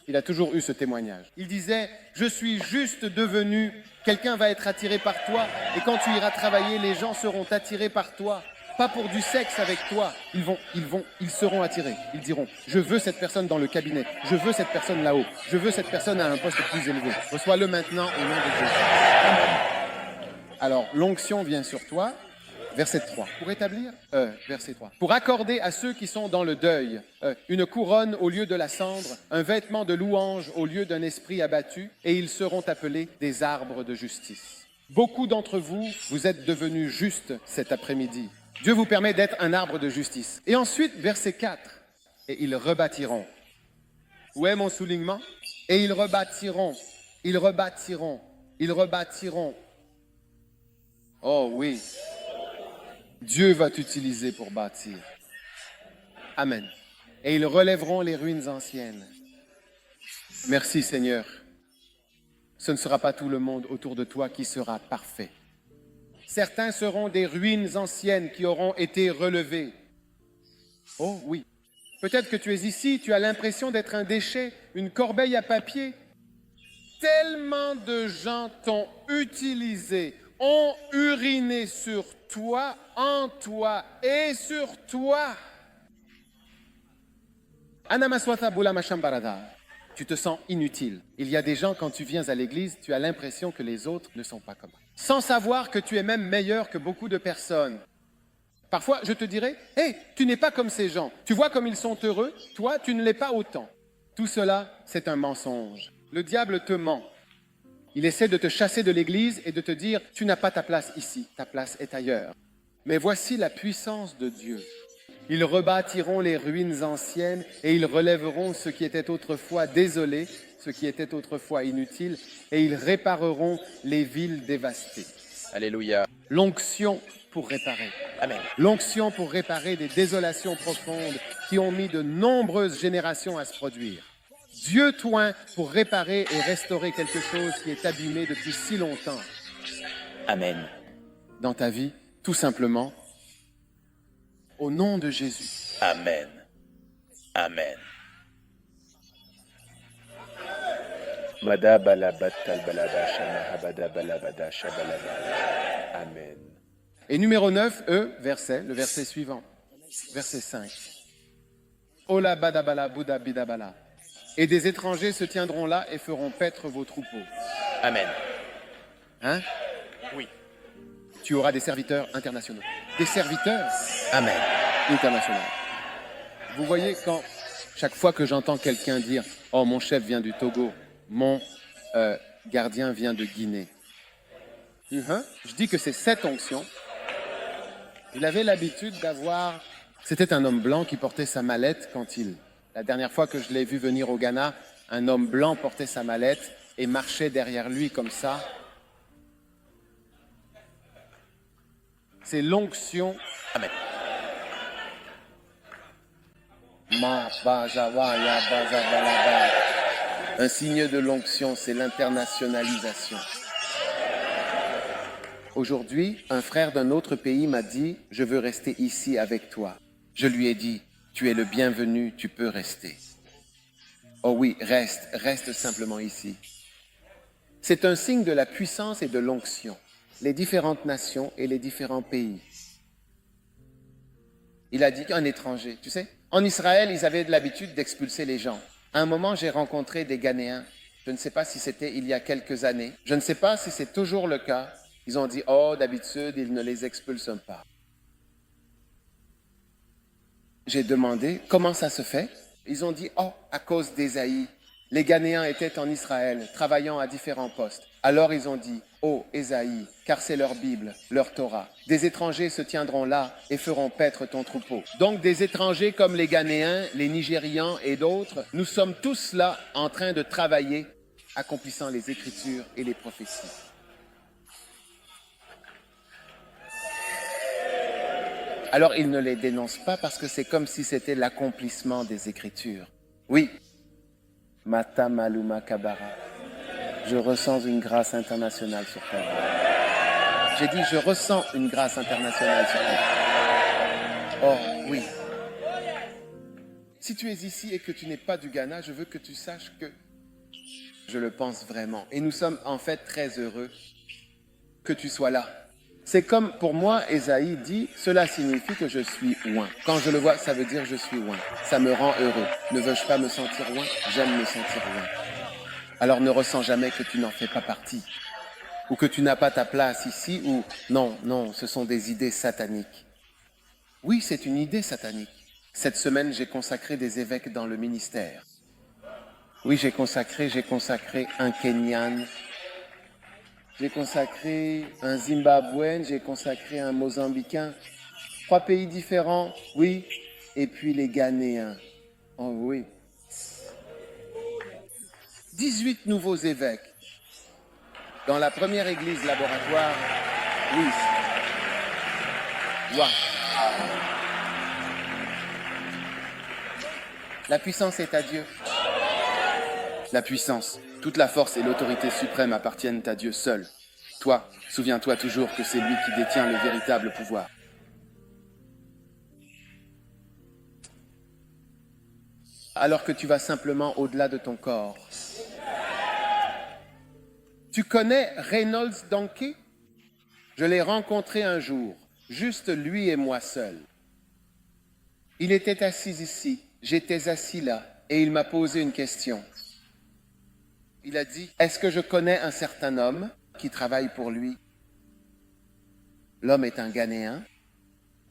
Il a toujours eu ce témoignage. Il disait, je suis juste devenu... Quelqu'un va être attiré par toi et quand tu iras travailler, les gens seront attirés par toi. Pas pour du sexe avec toi. Ils seront attirés. Ils diront, je veux cette personne dans le cabinet. Je veux cette personne là-haut. Je veux cette personne à un poste plus élevé. Reçois-le maintenant au nom de Jésus. Alors, l'onction vient sur toi. Verset 3. Pour établir, verset 3. Pour accorder à ceux qui sont dans le deuil une couronne au lieu de la cendre, un vêtement de louange au lieu d'un esprit abattu, et ils seront appelés des arbres de justice. Beaucoup d'entre vous, vous êtes devenus justes cet après-midi. Dieu vous permet d'être un arbre de justice. Et ensuite, verset 4. Et ils rebâtiront. Où est mon soulignement? Et ils rebâtiront Ils rebâtiront. Ils rebâtiront. Oh oui. Dieu va t'utiliser pour bâtir. Amen. Et ils relèveront les ruines anciennes. Merci Seigneur. Ce ne sera pas tout le monde autour de toi qui sera parfait. Certains seront des ruines anciennes qui auront été relevées. Oh oui. Peut-être que tu es ici, tu as l'impression d'être un déchet, une corbeille à papier. Tellement de gens t'ont utilisé, ont uriné sur toi, en toi et sur toi. Anamaswatha Bula Mashambarada. Tu te sens inutile. Il y a des gens, quand tu viens à l'église, tu as l'impression que les autres ne sont pas comme toi. Sans savoir que tu es même meilleur que beaucoup de personnes. Parfois, je te dirais, hey, tu n'es pas comme ces gens. Tu vois comme ils sont heureux, toi, tu ne l'es pas autant. Tout cela, c'est un mensonge. Le diable te ment. Il essaie de te chasser de l'église et de te dire, tu n'as pas ta place ici, ta place est ailleurs. Mais voici la puissance de Dieu. Ils rebâtiront les ruines anciennes et ils relèveront ce qui était autrefois désolé, ce qui était autrefois inutile, et ils répareront les villes dévastées. Alléluia. L'onction pour réparer. Amen. L'onction pour réparer des désolations profondes qui ont mis de nombreuses générations à se produire. Dieu toint pour réparer et restaurer quelque chose qui est abîmé depuis si longtemps. Amen. Dans ta vie, tout simplement, au nom de Jésus. Amen. Amen. Amen. Et numéro 9, le verset suivant. Verset 5. Ola badabala buddha bidabala. Et des étrangers se tiendront là et feront paître vos troupeaux. Amen. Hein? Oui. Tu auras des serviteurs internationaux. Des serviteurs Amen. internationaux. Vous voyez, quand chaque fois que j'entends quelqu'un dire « Oh, mon chef vient du Togo, mon gardien vient de Guinée. Je dis que c'est cette onction. Il avait l'habitude d'avoir... C'était un homme blanc qui portait sa mallette quand il... La dernière fois que je l'ai vu venir au Ghana, un homme blanc portait sa mallette et marchait derrière lui comme ça. C'est l'onction. Amen. Un signe de l'onction, c'est l'internationalisation. Aujourd'hui, un frère d'un autre pays m'a dit « Je veux rester ici avec toi ». Je lui ai dit « Tu es le bienvenu, tu peux rester ». Oh oui, reste simplement ici. C'est un signe de la puissance et de l'onction. Les différentes nations et les différents pays. Il a dit un étranger, tu sais. En Israël, ils avaient l'habitude d'expulser les gens. À un moment, j'ai rencontré des Ghanéens. Je ne sais pas si c'était il y a quelques années. Je ne sais pas si c'est toujours le cas. Ils ont dit, oh, d'habitude, ils ne les expulsent pas. J'ai demandé, comment ça se fait? Ils ont dit, oh, à cause d'Ésaïe. Les Ghanéens étaient en Israël, travaillant à différents postes. Alors ils ont dit, oh, Ésaïe, car c'est leur Bible, leur Torah. Des étrangers se tiendront là et feront paître ton troupeau. Donc des étrangers comme les Ghanéens, les Nigérians et d'autres, nous sommes tous là en train de travailler, accomplissant les Écritures et les prophéties. Alors ils ne les dénoncent pas parce que c'est comme si c'était l'accomplissement des Écritures. Oui. Mata Maluma Kabara. Je ressens une grâce internationale sur ta vie. J'ai dit, je ressens une grâce internationale sur ta vie. Oh, oui. Si tu es ici et que tu n'es pas du Ghana, je veux que tu saches que je le pense vraiment. Et nous sommes en fait très heureux que tu sois là. C'est comme pour moi, Ésaïe dit, cela signifie que je suis oint. Quand je le vois, ça veut dire je suis oint. Ça me rend heureux. Ne veux-je pas me sentir oint? J'aime me sentir oint. Alors ne ressens jamais que tu n'en fais pas partie. Ou que tu n'as pas ta place ici, ou non, ce sont des idées sataniques. Oui, c'est une idée satanique. Cette semaine, j'ai consacré des évêques dans le ministère. Oui, j'ai consacré un Kenyan. J'ai consacré un Zimbabwéen, j'ai consacré un Mozambicain. 3 pays différents, oui. Et puis les Ghanéens. Oh oui. 18 nouveaux évêques. Dans la première église laboratoire, oui. Wow. La puissance est à Dieu. La puissance, toute la force et l'autorité suprême appartiennent à Dieu seul. Toi, souviens-toi toujours que c'est lui qui détient le véritable pouvoir. Alors que tu vas simplement au-delà de ton corps. Tu connais Reynolds Donkey? Je l'ai rencontré un jour, juste lui et moi seuls. Il était assis ici, j'étais assis là, et il m'a posé une question. Il a dit, est-ce que je connais un certain homme qui travaille pour lui? L'homme est un Ghanéen.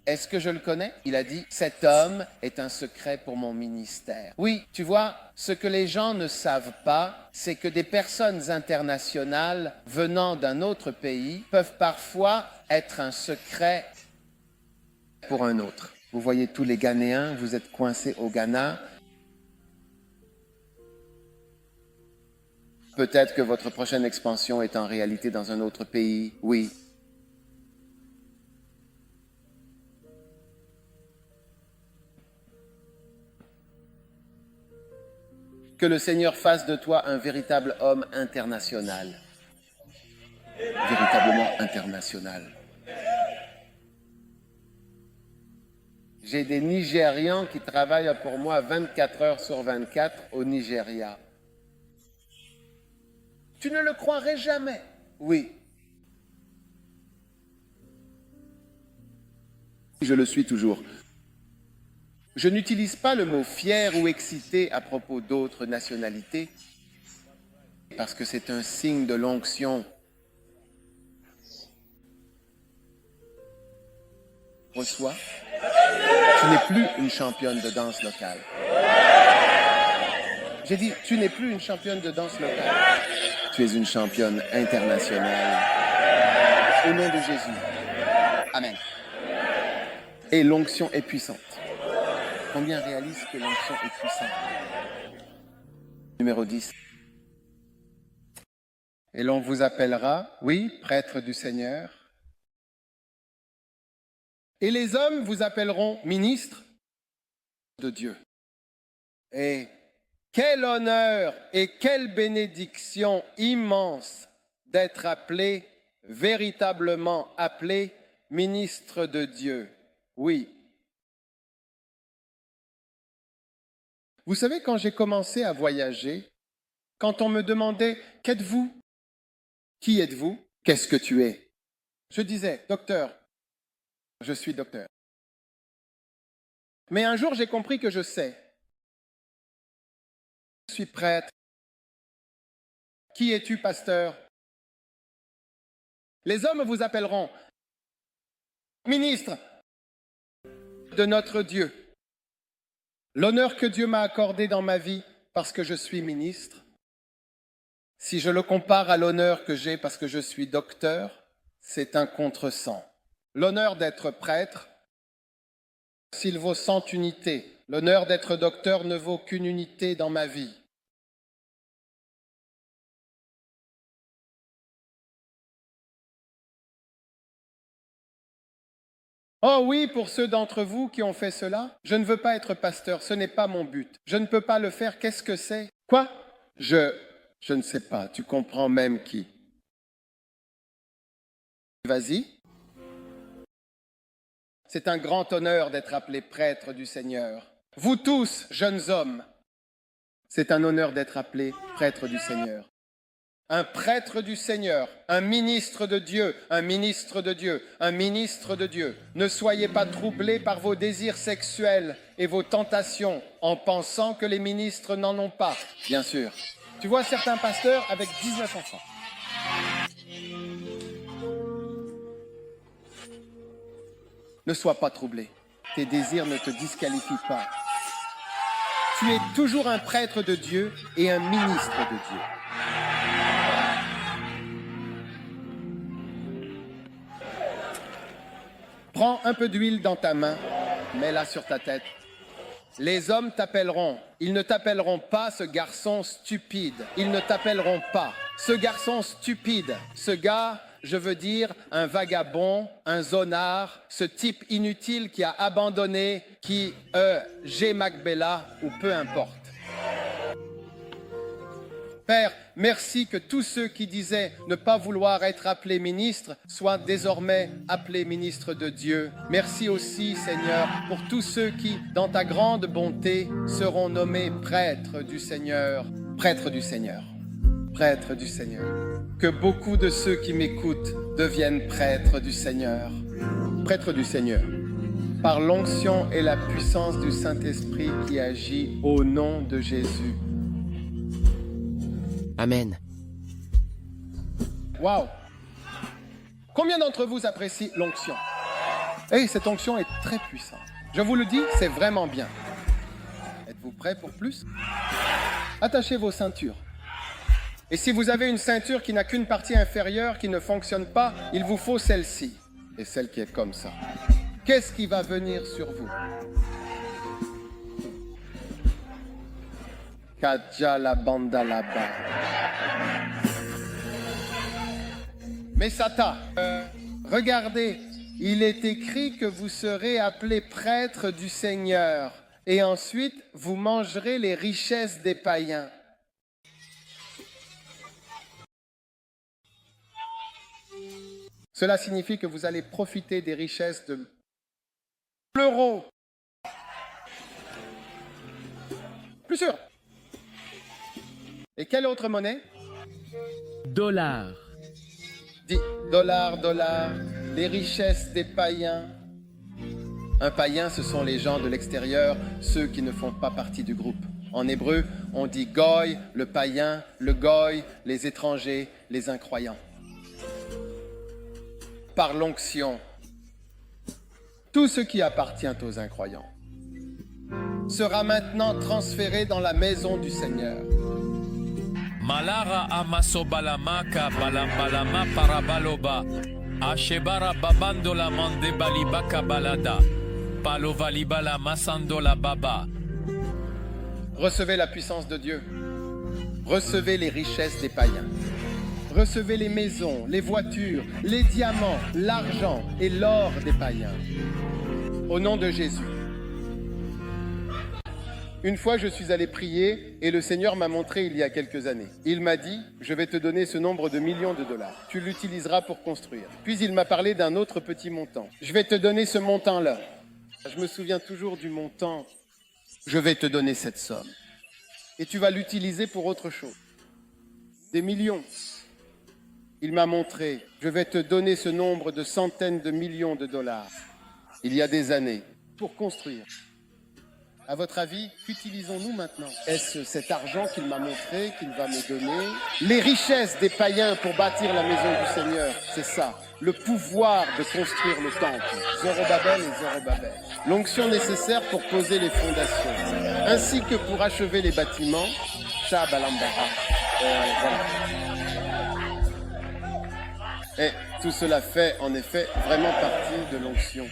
Est-ce que je le connais? Il a dit, cet homme est un secret pour mon ministère. Oui, tu vois, ce que les gens ne savent pas, c'est que des personnes internationales venant d'un autre pays peuvent parfois être un secret pour un autre. Vous voyez tous les Ghanéens, vous êtes coincés au Ghana. Peut-être que votre prochaine expansion est en réalité dans un autre pays, oui. Que le Seigneur fasse de toi un véritable homme international. Véritablement international. J'ai des Nigérians qui travaillent pour moi 24 heures sur 24 au Nigeria. Tu ne le croirais jamais. Oui. Je le suis toujours. Je n'utilise pas le mot fier ou excité à propos d'autres nationalités parce que c'est un signe de l'onction. Reçois. Tu n'es plus une championne de danse locale. J'ai dit, tu n'es plus une championne de danse locale. Tu es une championne internationale. Au nom de Jésus. Amen. Et l'onction est puissante. Combien réalisent que l'onction est puissante? Numéro 10. Et l'on vous appellera, oui, prêtre du Seigneur. Et les hommes vous appelleront ministres de Dieu. Et quel honneur et quelle bénédiction immense d'être appelé, véritablement appelé, ministre de Dieu. Oui. Vous savez, quand j'ai commencé à voyager, quand on me demandait « Qu'êtes-vous? Qui êtes-vous? Qu'est-ce que tu es ?» Je disais « Docteur, je suis docteur. » Mais un jour, j'ai compris que je sais. Je suis prêtre. Qui es-tu, pasteur? Les hommes vous appelleront ministre de notre Dieu. L'honneur que Dieu m'a accordé dans ma vie parce que je suis ministre, si je le compare à l'honneur que j'ai parce que je suis docteur, c'est un contresens. L'honneur d'être prêtre, s'il vaut 100 unités, l'honneur d'être docteur ne vaut qu'une unité dans ma vie. Oh oui, pour ceux d'entre vous qui ont fait cela, je ne veux pas être pasteur, ce n'est pas mon but. Je ne peux pas le faire, qu'est-ce que c'est? Quoi? Je ne sais pas, tu comprends même qui. Vas-y. C'est un grand honneur d'être appelé prêtre du Seigneur. Vous tous, jeunes hommes, c'est un honneur d'être appelé prêtre du Seigneur. Un prêtre du Seigneur, un ministre de Dieu, un ministre de Dieu, un ministre de Dieu. Ne soyez pas troublés par vos désirs sexuels et vos tentations en pensant que les ministres n'en ont pas. Bien sûr. Tu vois certains pasteurs avec 19 enfants. Ne sois pas troublé. Tes désirs ne te disqualifient pas. Tu es toujours un prêtre de Dieu et un ministre de Dieu. Prends un peu d'huile dans ta main, mets-la sur ta tête. Les hommes t'appelleront. Ils ne t'appelleront pas ce garçon stupide. Ils ne t'appelleront pas ce garçon stupide. Ce gars, je veux dire, un vagabond, un zonard, ce type inutile qui a abandonné, G. Macbella ou peu importe. Père, merci que tous ceux qui disaient ne pas vouloir être appelés ministres soient désormais appelés ministres de Dieu. Merci aussi, Seigneur, pour tous ceux qui, dans ta grande bonté, seront nommés prêtres du Seigneur. Prêtres du Seigneur. Prêtres du Seigneur. Que beaucoup de ceux qui m'écoutent deviennent prêtres du Seigneur. Prêtres du Seigneur. Par l'onction et la puissance du Saint-Esprit qui agit au nom de Jésus. Amen. Waouh! Combien d'entre vous apprécient l'onction? Cette onction est très puissante. Je vous le dis, c'est vraiment bien. Êtes-vous prêts pour plus? Attachez vos ceintures. Et si vous avez une ceinture qui n'a qu'une partie inférieure qui ne fonctionne pas, il vous faut celle-ci. Et celle qui est comme ça. Qu'est-ce qui va venir sur vous? Kajala Bandalaba. Mesata, regardez, il est écrit que vous serez appelés prêtres du Seigneur et ensuite vous mangerez les richesses des païens. Cela signifie que vous allez profiter des richesses de l'euro. Plus sûr. Et quelle autre monnaie? Dollar. Dis, dollar, les richesses des païens. Un païen, ce sont les gens de l'extérieur, ceux qui ne font pas partie du groupe. En hébreu, on dit goy, le païen, le goy, les étrangers, les incroyants. Par l'onction, tout ce qui appartient aux incroyants sera maintenant transféré dans la maison du Seigneur. Malara amasobalamaka balambalama parabaloba. Ashebara babandola mande balibaka balada. Palovalibala masandola baba. Recevez la puissance de Dieu. Recevez les richesses des païens. Recevez les maisons, les voitures, les diamants, l'argent et l'or des païens. Au nom de Jésus. Une fois, je suis allé prier et le Seigneur m'a montré il y a quelques années. Il m'a dit, je vais te donner ce nombre de millions de dollars. Tu l'utiliseras pour construire. Puis il m'a parlé d'un autre petit montant. Je vais te donner ce montant-là. Je me souviens toujours du montant. Je vais te donner cette somme. Et tu vas l'utiliser pour autre chose. Des millions. Il m'a montré, je vais te donner ce nombre de centaines de millions de dollars. Il y a des années. Pour construire. À votre avis, qu'utilisons-nous maintenant? Est-ce cet argent qu'il m'a montré, qu'il va me donner? Les richesses des païens pour bâtir la maison du Seigneur, c'est ça. Le pouvoir de construire le temple. Zorobabel et Zorobabel. L'onction nécessaire pour poser les fondations. Ainsi que pour achever les bâtiments. Shabalambara. Voilà. Et tout cela fait, en effet, vraiment partie de l'onction.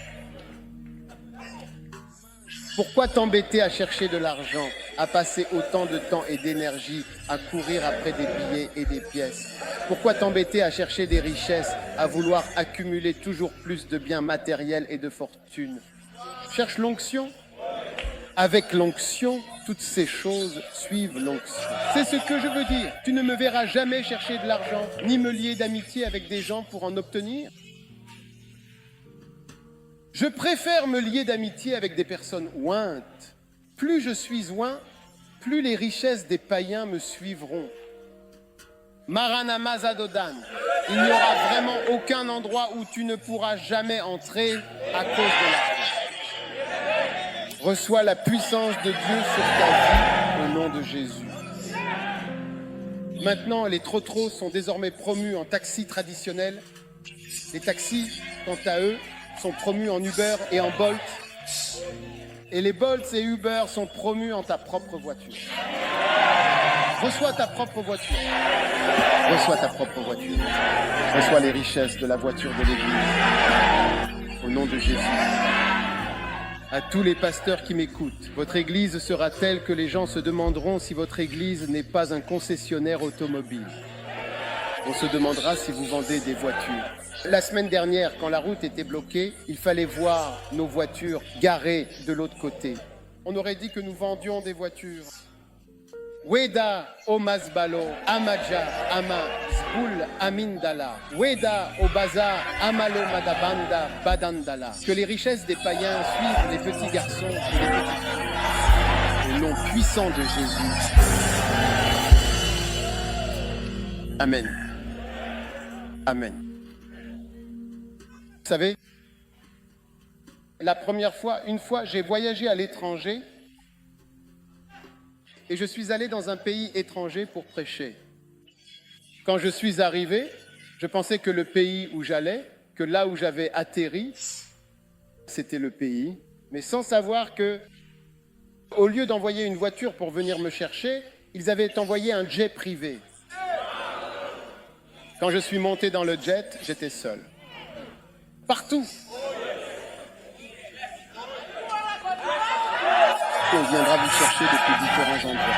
Pourquoi t'embêter à chercher de l'argent, à passer autant de temps et d'énergie à courir après des billets et des pièces? Pourquoi t'embêter à chercher des richesses, à vouloir accumuler toujours plus de biens matériels et de fortune? Cherche l'onction. Avec l'onction, toutes ces choses suivent l'onction. C'est ce que je veux dire. Tu ne me verras jamais chercher de l'argent, ni me lier d'amitié avec des gens pour en obtenir. Je préfère me lier d'amitié avec des personnes ointes. Plus je suis oint, plus les richesses des païens me suivront. Maranamazadodan, il n'y aura vraiment aucun endroit où tu ne pourras jamais entrer à cause de l'argent. Reçois la puissance de Dieu sur ta vie au nom de Jésus. Maintenant, les trotros sont désormais promus en taxis traditionnels. Les taxis, quant à eux, sont promus en Uber et en Bolt. Et les Bolts et Uber sont promus en ta propre voiture. Reçois ta propre voiture. Reçois ta propre voiture. Reçois les richesses de la voiture de l'Église. Au nom de Jésus. À tous les pasteurs qui m'écoutent, votre église sera telle que les gens se demanderont si votre église n'est pas un concessionnaire automobile. On se demandera si vous vendez des voitures. La semaine dernière, quand la route était bloquée, il fallait voir nos voitures garées de l'autre côté. On aurait dit que nous vendions des voitures. Weda Omasbalo, Amaja, Ama, Zboul, Amindala. Weda Obaza, Amalo Madabanda, Badandala. Que les richesses des païens suivent les petits garçons et les petites filles. Au nom puissant de Jésus. Amen. Amen. Vous savez, la première fois, une fois, j'ai voyagé à l'étranger. Et je suis allé dans un pays étranger pour prêcher. Quand je suis arrivé, je pensais que le pays où j'allais, que là où j'avais atterri, c'était le pays, mais sans savoir que, au lieu d'envoyer une voiture pour venir me chercher, ils avaient envoyé un jet privé. Quand je suis monté dans le jet, j'étais seul. Partout. On viendra vous chercher depuis différents endroits.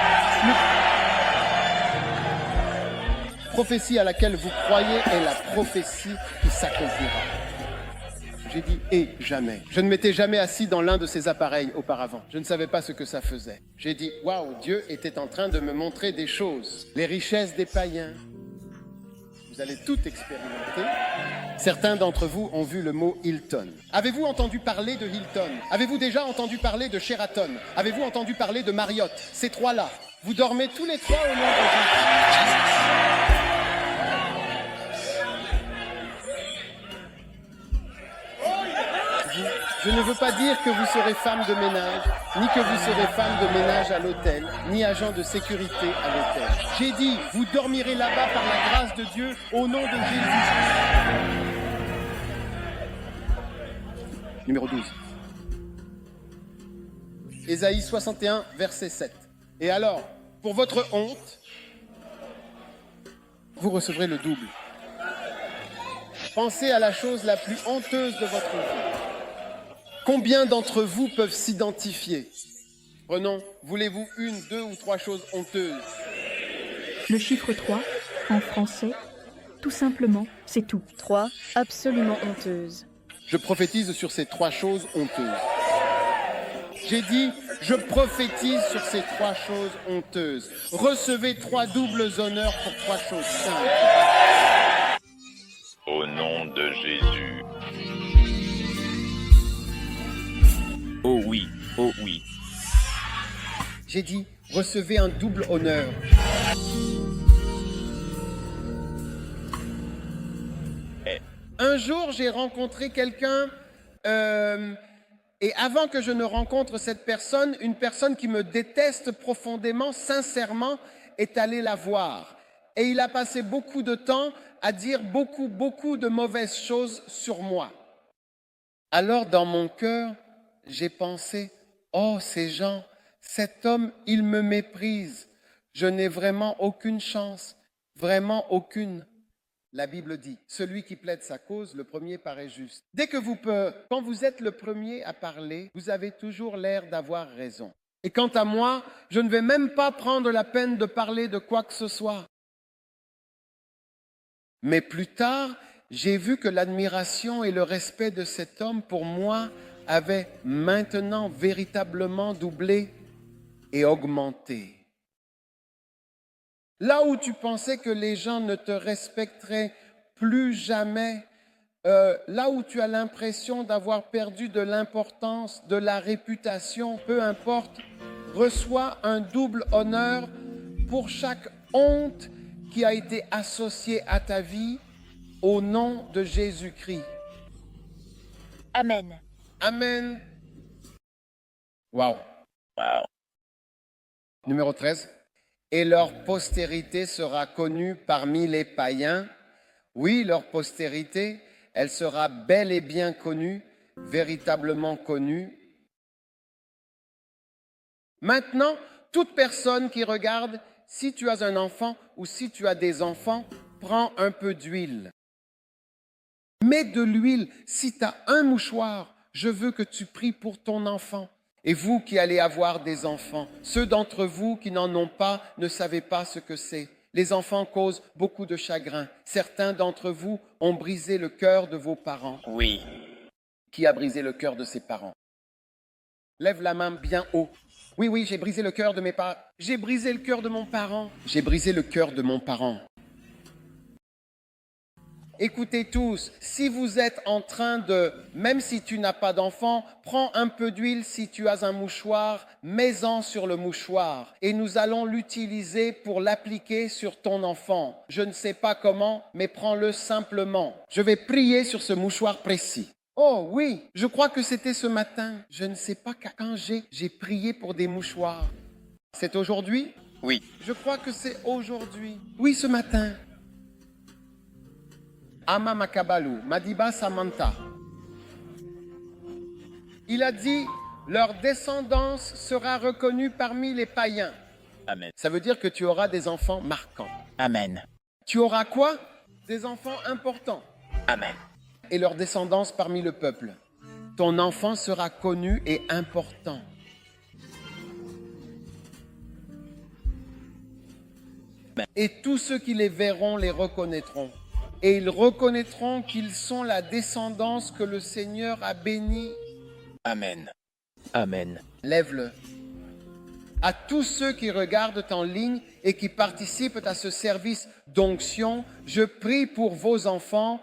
La prophétie à laquelle vous croyez est la prophétie qui s'accomplira. J'ai dit « et jamais ». Je ne m'étais jamais assis dans l'un de ces appareils auparavant. Je ne savais pas ce que ça faisait. J'ai dit « waouh, Dieu était en train de me montrer des choses. Les richesses des païens. » Vous allez tout expérimenter. Certains d'entre vous ont vu le mot Hilton. Avez-vous entendu parler de Hilton? Avez-vous déjà entendu parler de Sheraton? Avez-vous entendu parler de Marriott? Ces trois-là, vous dormez tous les trois au nom de Jésus. Je ne veux pas dire que vous serez femme de ménage, ni que vous serez femme de ménage à l'hôtel, ni agent de sécurité à l'hôtel. J'ai dit, vous dormirez là-bas par la grâce de Dieu au nom de Jésus. Numéro 12. Ésaïe 61, verset 7. Et alors, pour votre honte, vous recevrez le double. Pensez à la chose la plus honteuse de votre vie. Combien d'entre vous peuvent s'identifier? Prenons, voulez-vous une, deux ou trois choses honteuses? Le chiffre 3, en français, tout simplement, c'est tout. 3, absolument honteuse. Je prophétise sur ces trois choses honteuses. J'ai dit, je prophétise sur ces trois choses honteuses. Recevez trois doubles honneurs pour trois choses simples. Au nom de Jésus. Oh oui, oh oui. J'ai dit, recevez un double honneur. Un jour, j'ai rencontré quelqu'un, et avant que je ne rencontre cette personne, une personne qui me déteste profondément, sincèrement, est allée la voir. Et il a passé beaucoup de temps à dire beaucoup de mauvaises choses sur moi. Alors, dans mon cœur, j'ai pensé, oh, ces gens, cet homme, il me méprise. Je n'ai vraiment aucune chance, vraiment aucune. La Bible dit, celui qui plaide sa cause, le premier paraît juste. Dès que quand vous êtes le premier à parler, vous avez toujours l'air d'avoir raison. Et quant à moi, je ne vais même pas prendre la peine de parler de quoi que ce soit. Mais plus tard, j'ai vu que l'admiration et le respect de cet homme pour moi avaient maintenant véritablement doublé et augmenté. Là où tu pensais que les gens ne te respecteraient plus jamais, là où tu as l'impression d'avoir perdu de l'importance, de la réputation, peu importe, reçois un double honneur pour chaque honte qui a été associée à ta vie au nom de Jésus-Christ. Amen. Amen. Wow. Wow. Numéro 13. Et leur postérité sera connue parmi les païens. Oui, leur postérité, elle sera bel et bien connue, véritablement connue. Maintenant, toute personne qui regarde, si tu as un enfant ou si tu as des enfants, prends un peu d'huile. Mets de l'huile. Si tu as un mouchoir, je veux que tu pries pour ton enfant. Et vous qui allez avoir des enfants, ceux d'entre vous qui n'en ont pas ne savez pas ce que c'est. Les enfants causent beaucoup de chagrin. Certains d'entre vous ont brisé le cœur de vos parents. Oui. Qui a brisé le cœur de ses parents? Lève la main bien haut. Oui, oui, j'ai brisé le cœur de mes parents. J'ai brisé le cœur de mon parent. J'ai brisé le cœur de mon parent. Écoutez tous, si vous êtes en train de, même si tu n'as pas d'enfant, prends un peu d'huile si tu as un mouchoir, mets-en sur le mouchoir et nous allons l'utiliser pour l'appliquer sur ton enfant. Je ne sais pas comment, mais prends-le simplement. Je vais prier sur ce mouchoir précis. Oh oui, je crois que c'était ce matin. Je ne sais pas quand j'ai prié pour des mouchoirs. C'est aujourd'hui? Oui. Je crois que c'est aujourd'hui. Oui, ce matin. Ama Makabalu, Madiba Samantha. Il a dit, leur descendance sera reconnue parmi les païens. Amen. Ça veut dire que tu auras des enfants marquants. Amen. Tu auras quoi? Des enfants importants. Amen. Et leur descendance parmi le peuple. Ton enfant sera connu et important. Et tous ceux qui les verront les reconnaîtront. Et ils reconnaîtront qu'ils sont la descendance que le Seigneur a bénie. Amen. Amen. Lève-le. À tous ceux qui regardent en ligne et qui participent à ce service d'onction, je prie pour vos enfants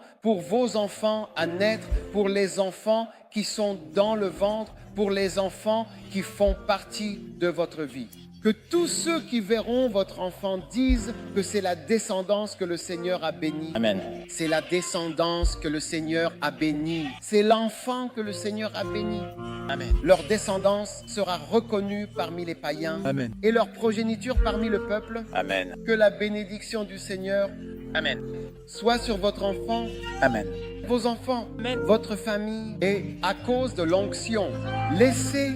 à naître, pour les enfants qui sont dans le ventre, pour les enfants qui font partie de votre vie. Que tous ceux qui verront votre enfant disent que c'est la descendance que le Seigneur a bénie. Amen. C'est la descendance que le Seigneur a bénie. C'est l'enfant que le Seigneur a béni. Amen. Leur descendance sera reconnue parmi les païens. Amen. Et leur progéniture parmi le peuple. Amen. Que la bénédiction du Seigneur Amen. soit sur votre enfant. Amen. Vos enfants, Amen. votre famille. Et à cause de l'onction, laissez,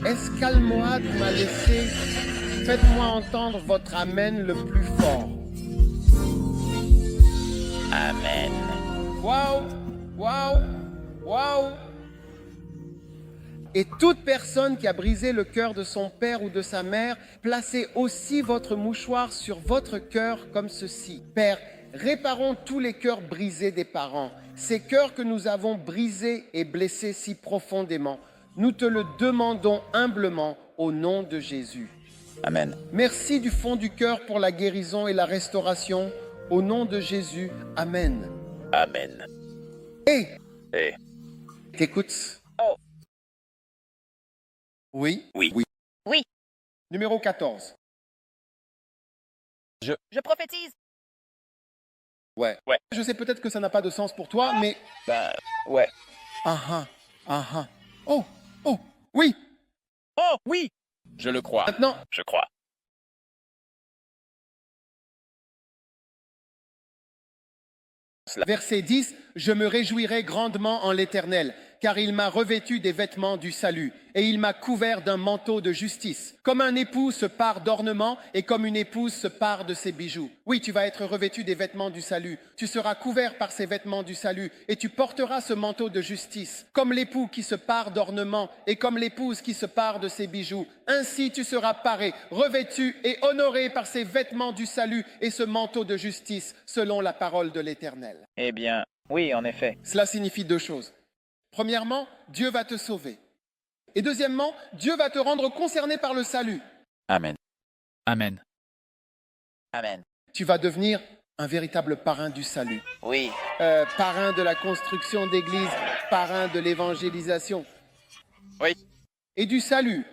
Escalmoad m'a laissé, faites-moi entendre votre Amen le plus fort. Amen. Waouh, waouh, waouh. Et toute personne qui a brisé le cœur de son père ou de sa mère, placez aussi votre mouchoir sur votre cœur comme ceci. Père, réparons tous les cœurs brisés des parents, ces cœurs que nous avons brisés et blessés si profondément. Nous te le demandons humblement au nom de Jésus. Amen. Merci du fond du cœur pour la guérison et la restauration. Au nom de Jésus, Amen. Amen. Hey, Et t'écoutes? Oh. Oui? Oui. Oui. Numéro 14. Je prophétise. Ouais. Ouais. Je sais peut-être que ça n'a pas de sens pour toi, mais... ouais. Ah ah. Oh, oui. Oh, oui. Je le crois. Maintenant, Je crois. verset 10, « Je me réjouirai grandement en l'Éternel, car il m'a revêtu des vêtements du salut, et il m'a couvert d'un manteau de justice. Comme un époux se pare d'ornements, et comme une épouse se pare de ses bijoux. » Oui, tu vas être revêtu des vêtements du salut. Tu seras couvert par ces vêtements du salut, et tu porteras ce manteau de justice. Comme l'époux qui se pare d'ornements, et comme l'épouse qui se pare de ses bijoux. Ainsi tu seras paré, revêtu et honoré par ces vêtements du salut et ce manteau de justice, selon la parole de l'Éternel. Eh bien, oui, en effet. Cela signifie deux choses. Premièrement, Dieu va te sauver. Et deuxièmement, Dieu va te rendre concerné par le salut. Amen. Amen. Amen. Tu vas devenir un véritable parrain du salut. Oui. Parrain de la construction d'église, parrain de l'évangélisation. Oui. Et du salut.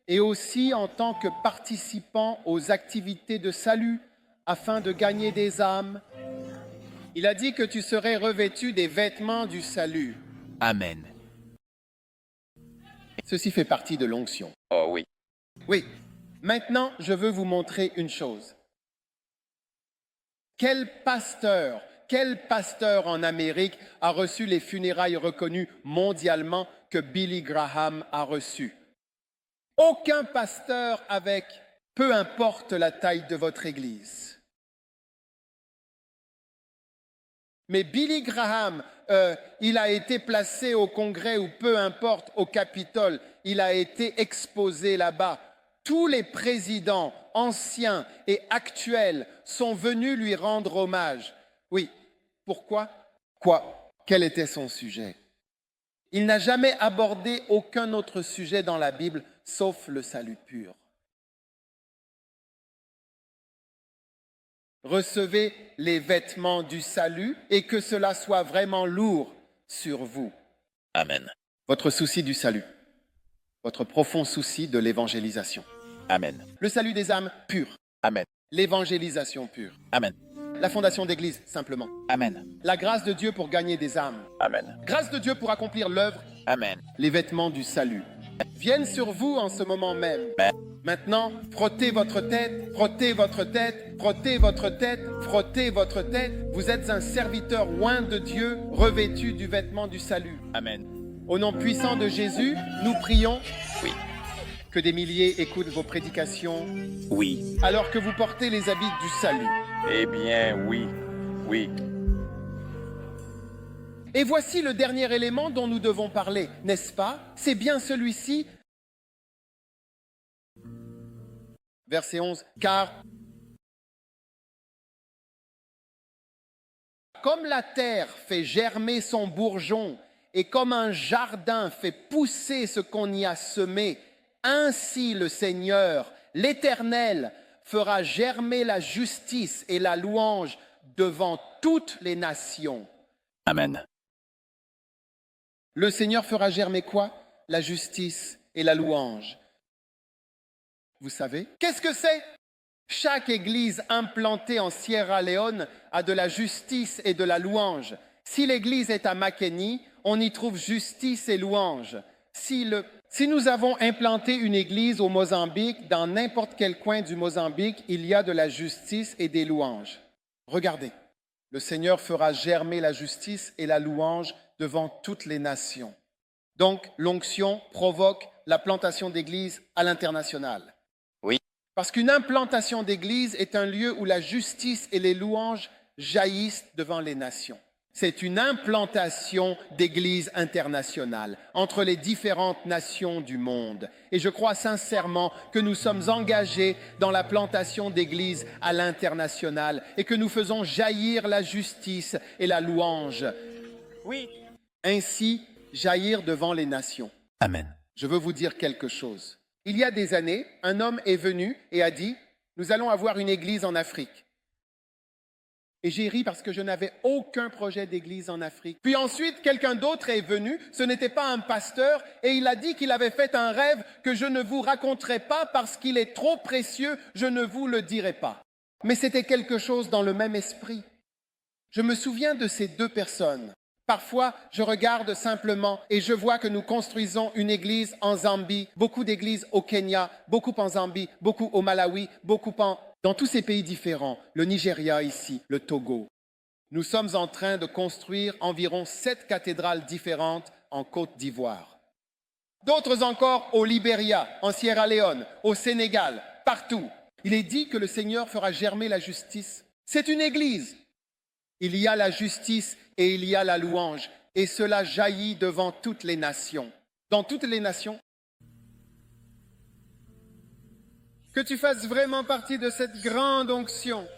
Et aussi en tant que participant aux activités de salut afin de gagner des âmes. Il a dit que tu serais revêtu des vêtements du salut. Amen. Ceci fait partie de l'onction. Oh oui. Oui. Maintenant, je veux vous montrer une chose. Quel pasteur en Amérique a reçu les funérailles reconnues mondialement que Billy Graham a reçues? Aucun pasteur avec, peu importe la taille de votre église. Mais Billy Graham, il a été placé au Congrès ou peu importe, au Capitole, il a été exposé là-bas. Tous les présidents anciens et actuels sont venus lui rendre hommage. Oui, pourquoi? Quoi? Quel était son sujet? Il n'a jamais abordé aucun autre sujet dans la Bible sauf le salut pur. Recevez les vêtements du salut et que cela soit vraiment lourd sur vous. Amen. Votre souci du salut, votre profond souci de l'évangélisation. Amen. Le salut des âmes pur. Amen. L'évangélisation pure. Amen. La fondation d'église, simplement. Amen. La grâce de Dieu pour gagner des âmes. Amen. Grâce de Dieu pour accomplir l'œuvre. Amen. Les vêtements du salut viennent sur vous en ce moment même. Amen. Maintenant, frottez votre tête, frottez votre tête, frottez votre tête, frottez votre tête. Vous êtes un serviteur oint de Dieu, revêtu du vêtement du salut. Amen. Au nom puissant de Jésus, nous prions. Oui. Que des milliers écoutent vos prédications. Oui. Alors que vous portez les habits du salut. Eh bien, oui. Oui. Et voici le dernier élément dont nous devons parler, n'est-ce pas? C'est bien celui-ci. Verset 11. Car comme la terre fait germer son bourgeon et comme un jardin fait pousser ce qu'on y a semé, ainsi le Seigneur, l'Éternel, fera germer la justice et la louange devant toutes les nations. Amen. Le Seigneur fera germer quoi? La justice et la louange. Vous savez, qu'est-ce que c'est? Chaque église implantée en Sierra Leone a de la justice et de la louange. Si l'église est à Makeni, on y trouve justice et louange. Si nous avons implanté une église au Mozambique, dans n'importe quel coin du Mozambique, il y a de la justice et des louanges. Regardez, le Seigneur fera germer la justice et la louange devant toutes les nations. Donc, l'onction provoque la plantation d'églises à l'international. Oui. Parce qu'une implantation d'église est un lieu où la justice et les louanges jaillissent devant les nations. C'est une implantation d'église internationale entre les différentes nations du monde. Et je crois sincèrement que nous sommes engagés dans la plantation d'églises à l'international et que nous faisons jaillir la justice et la louange. Oui. Ainsi, jaillir devant les nations. Amen. Je veux vous dire quelque chose. Il y a des années, un homme est venu et a dit « Nous allons avoir une église en Afrique ». Et j'ai ri parce que je n'avais aucun projet d'église en Afrique. Puis ensuite, quelqu'un d'autre est venu, ce n'était pas un pasteur, et il a dit qu'il avait fait un rêve que je ne vous raconterai pas parce qu'il est trop précieux, je ne vous le dirai pas. Mais c'était quelque chose dans le même esprit. Je me souviens de ces deux personnes. Parfois, je regarde simplement et je vois que nous construisons une église en Zambie, beaucoup d'églises au Kenya, beaucoup en Zambie, beaucoup au Malawi, beaucoup dans tous ces pays différents, le Nigeria ici, le Togo. Nous sommes en train de construire environ 7 cathédrales différentes en Côte d'Ivoire. D'autres encore au Libéria, en Sierra Leone, au Sénégal, partout. Il est dit que le Seigneur fera germer la justice. C'est une église. Il y a la justice et il y a la louange, et cela jaillit devant toutes les nations. Dans toutes les nations, que tu fasses vraiment partie de cette grande onction.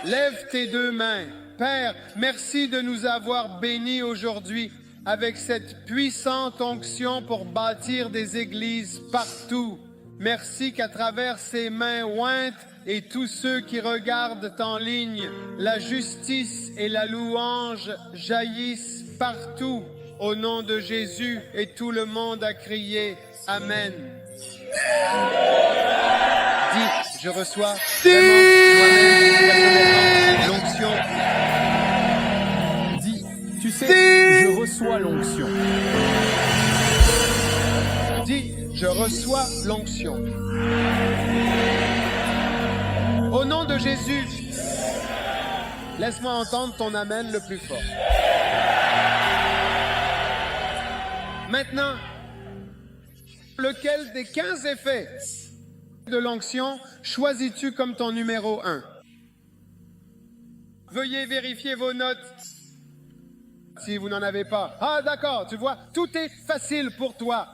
Lève tes deux mains. Père, merci de nous avoir bénis aujourd'hui avec cette puissante onction pour bâtir des églises partout. Merci qu'à travers ces mains ointes et tous ceux qui regardent en ligne, la justice et la louange jaillissent partout. Au nom de Jésus, et tout le monde a crié Amen. Dis, je reçois vraiment moi-même l'onction. Dis, tu sais, je reçois l'onction. Dis, je reçois l'onction. Au nom de Jésus, laisse-moi entendre ton Amen le plus fort. Maintenant, lequel des 15 effets de l'onction choisis-tu comme ton numéro 1? Veuillez vérifier vos notes. Si vous n'en avez pas. Ah, d'accord, tu vois, tout est facile pour toi.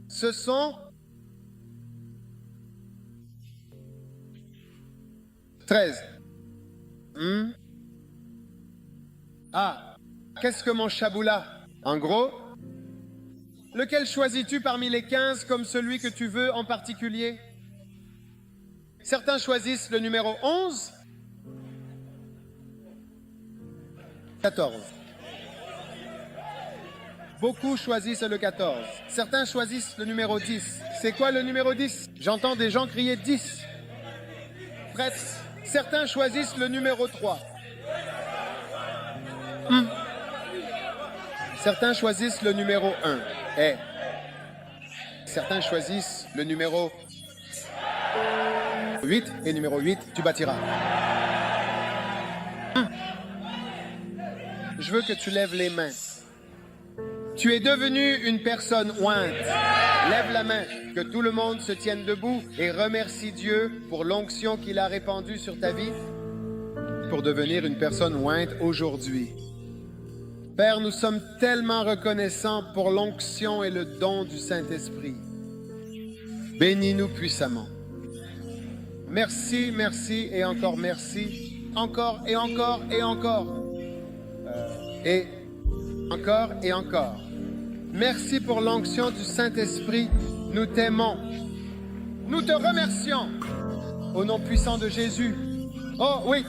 Ce sont 13. Ah, qu'est-ce que mon chaboula? En gros, lequel choisis-tu parmi les 15 comme celui que tu veux en particulier? Certains choisissent le numéro 11, 14. Beaucoup choisissent le 14. Certains choisissent le numéro 10. C'est quoi le numéro 10? J'entends des gens crier 10. Prêts? Certains choisissent le numéro 3. Certains choisissent le numéro 1. Certains choisissent le numéro 8. Et numéro 8, tu bâtiras. Je veux que tu lèves les mains. Tu es devenu une personne ointe. Lève la main, que tout le monde se tienne debout et remercie Dieu pour l'onction qu'il a répandue sur ta vie pour devenir une personne ointe aujourd'hui. Père, nous sommes tellement reconnaissants pour l'onction et le don du Saint-Esprit. Bénis-nous puissamment. Merci, merci et encore merci. Encore et encore et encore. Et encore et encore. Merci pour l'onction du Saint-Esprit. Nous t'aimons. Nous te remercions. Au nom puissant de Jésus. Oh oui.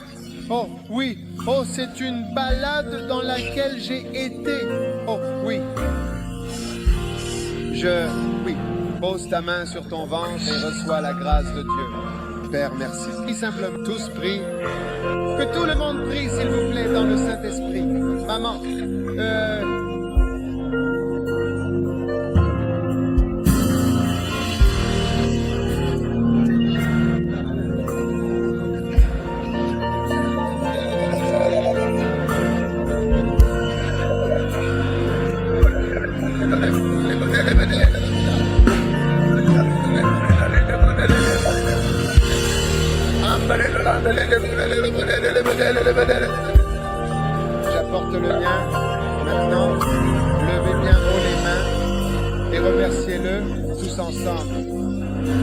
Oh oui. Oh, c'est une balade dans laquelle j'ai été. Oh oui. Oui. Pose ta main sur ton ventre et reçois la grâce de Dieu. Père, merci. Prie simplement. Tous prient. Que tout le monde prie, s'il vous plaît, dans le Saint-Esprit. Maman, j'apporte le mien. Maintenant, levez bien haut les mains et remerciez-le tous ensemble.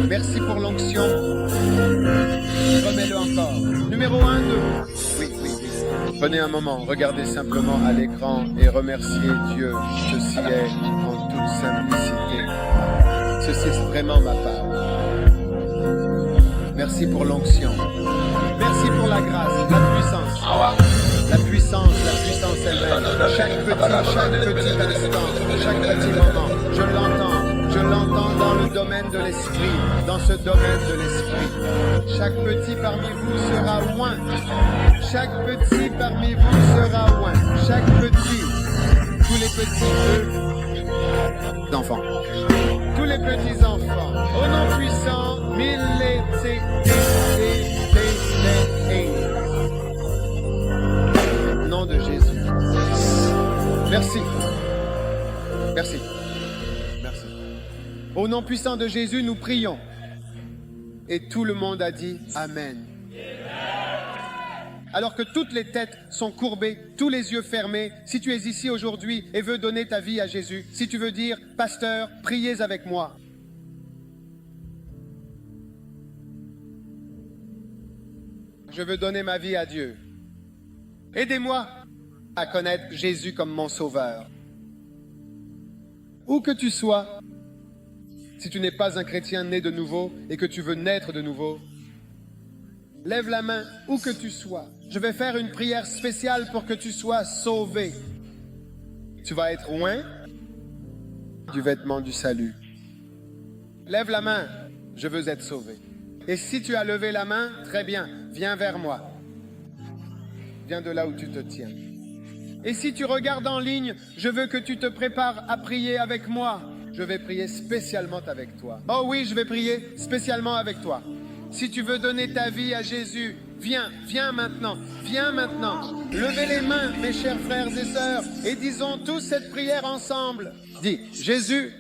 Merci pour l'onction. Remets-le encore. Numéro 1, 2. Oui. Prenez un moment, regardez simplement à l'écran et remerciez Dieu. Ceci est en toute simplicité. Ceci est vraiment ma part. Merci pour l'onction. Merci pour la grâce, la puissance. La puissance elle-même. Chaque petit instant, chaque petit moment. Je l'entends dans le domaine de l'esprit, dans ce domaine de l'esprit. Chaque petit parmi vous sera oint. Chaque petit parmi vous sera oint. Chaque petit, tous les petits enfants. Tous les petits enfants. Au nom puissant, nom de Jésus. Merci. Merci. Merci. Au nom puissant de Jésus, nous prions. Et tout le monde a dit Amen. Alors que toutes les têtes sont courbées, tous les yeux fermés, si tu es ici aujourd'hui et veux donner ta vie à Jésus, si tu veux dire, pasteur, priez avec moi. Je veux donner ma vie à Dieu. Aidez-moi à connaître Jésus comme mon sauveur. Où que tu sois, si tu n'es pas un chrétien né de nouveau et que tu veux naître de nouveau, lève la main où que tu sois. Je vais faire une prière spéciale pour que tu sois sauvé. Tu vas être oint du vêtement du salut. Lève la main, je veux être sauvé. Et si tu as levé la main, très bien, viens vers moi. Viens de là où tu te tiens. Et si tu regardes en ligne, je veux que tu te prépares à prier avec moi. Je vais prier spécialement avec toi. Oh oui, je vais prier spécialement avec toi. Si tu veux donner ta vie à Jésus, Viens, viens maintenant, viens maintenant. Levez les mains, mes chers frères et sœurs, et disons tous cette prière ensemble. Dis, Jésus,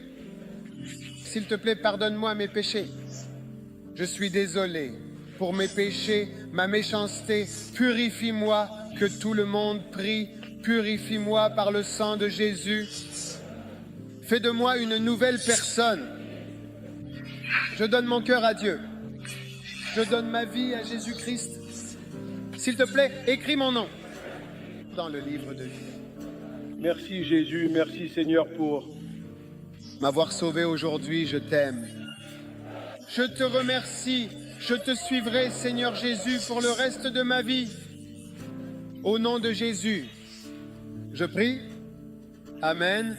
s'il te plaît, pardonne-moi mes péchés. Je suis désolé pour mes péchés, ma méchanceté. Purifie-moi, que tout le monde prie. Purifie-moi par le sang de Jésus. Fais de moi une nouvelle personne. Je donne mon cœur à Dieu. Je donne ma vie à Jésus-Christ. S'il te plaît, écris mon nom dans le livre de vie. Merci Jésus, merci Seigneur pour m'avoir sauvé aujourd'hui. Je t'aime. Je te remercie. Je te suivrai, Seigneur Jésus, pour le reste de ma vie. Au nom de Jésus, je prie. Amen.